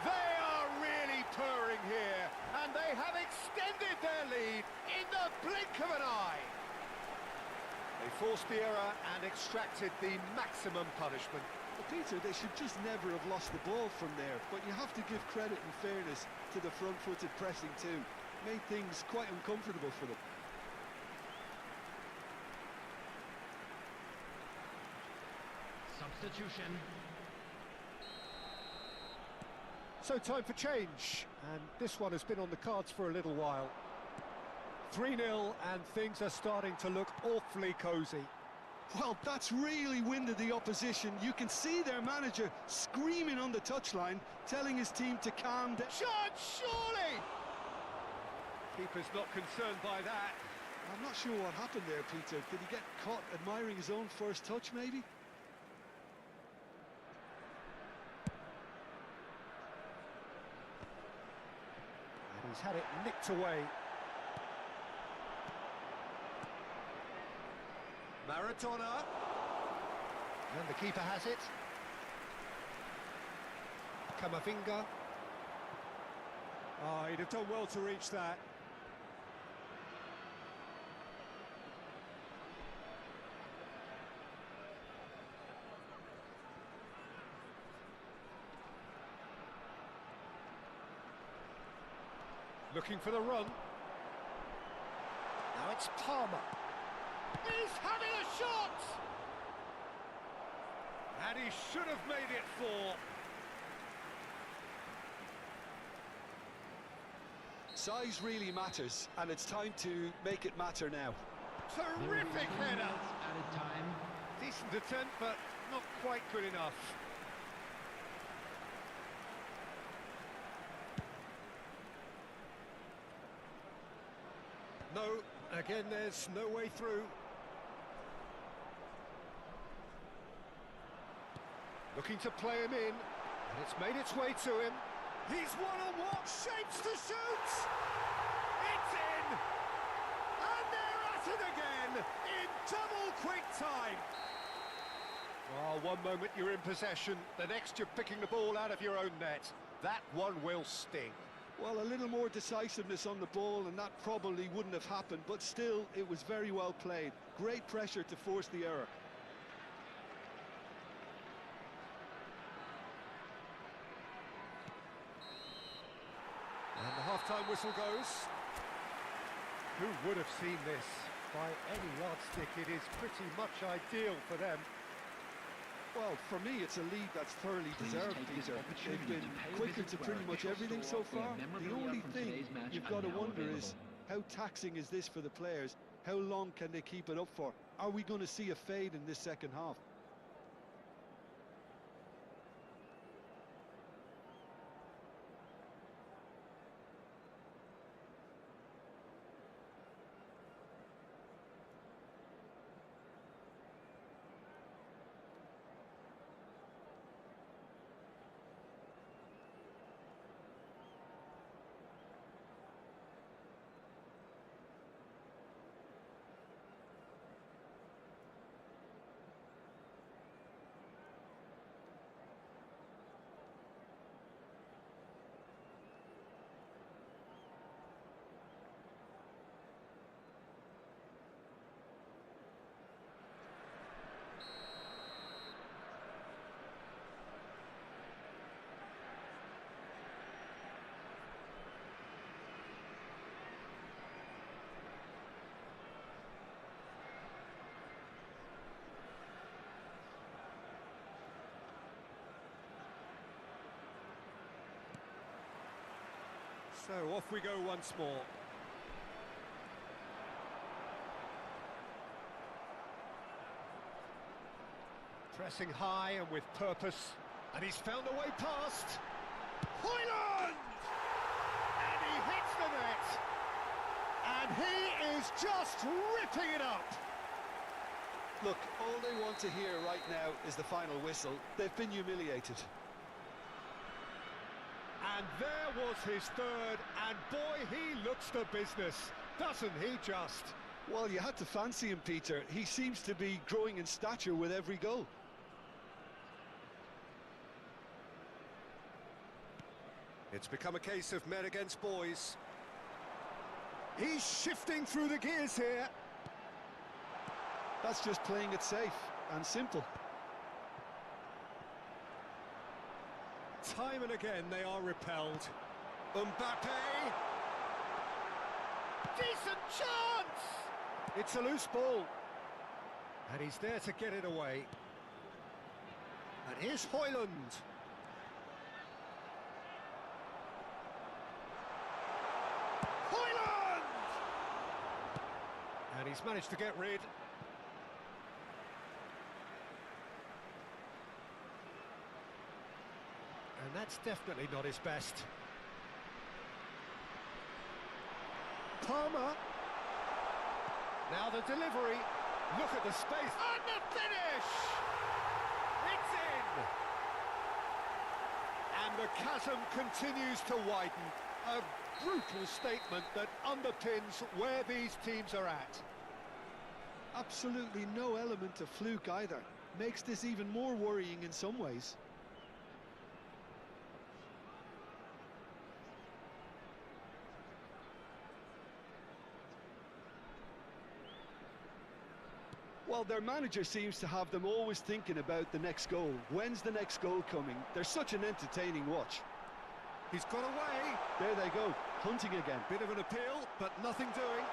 They are really purring here, and they have extended their lead in the blink of an eye. They forced the error and extracted the maximum punishment. Well, Peter, they should just never have lost the ball from there, but you have to give credit and fairness to the front-footed pressing too. Made things quite uncomfortable for them. Substitution. So time for change, and this one has been on the cards for a little while. 3-0, and things are starting to look awfully cosy. Well, that's really winded the opposition. You can see their manager screaming on the touchline, telling his team to calm down. Shot, surely! Keeper's not concerned by that. I'm not sure what happened there, Peter. Did he get caught admiring his own first touch, maybe? And he's had it nicked away. Maradona. And the keeper has it. Kamavinga. Oh, he'd have done well to reach that. Looking for the run. Now it's Palmer. He's having a shot! And he should have made it 4. Size really matters, and it's time to make it matter now. Terrific header! Added time. Decent attempt, but not quite good enough. No, again there's no way through. Looking to play him in, and it's made its way to him. He's one-on-one, shapes to shoot! It's in! And they're at it again, in double quick time! Well, one moment you're in possession, the next you're picking the ball out of your own net. That one will sting. Well, a little more decisiveness on the ball, and that probably wouldn't have happened, but still, it was very well played. Great pressure to force the error. And the half-time whistle goes. Who would have seen this? By any yardstick, it is pretty much ideal for them. Well, for me, it's a lead that's thoroughly deserved, Peter. They've been quicker to pretty much everything so far. The only thing you've got to wonder is, how taxing is this for the players? How long can they keep it up for? Are we going to see a fade in this second half? So off we go once more. Pressing high and with purpose, and he's found a way past. Hoyland! And he hits the net. And he is just ripping it up. Look, all they want to hear right now is the final whistle. They've been humiliated. And there was his third, and boy, he looks the business, doesn't he just? Well, you had to fancy him, Peter. He seems to be growing in stature with every goal. It's become a case of men against boys. He's shifting through the gears here. That's just playing it safe and simple. Time and again they are repelled. Mbappe! Decent chance! It's a loose ball. And he's there to get it away. And here's Højlund. Højlund! And he's managed to get rid. And that's definitely not his best. Palmer. Now the delivery. Look at the space. And the finish! It's in! And the chasm continues to widen. A brutal statement that underpins where these teams are at. Absolutely no element of fluke either. Makes this even more worrying in some ways. Well, their manager seems to have them always thinking about the next goal. When's the next goal coming? They're such an entertaining watch. He's got away. There they go, hunting again. Bit of an appeal, but nothing doing.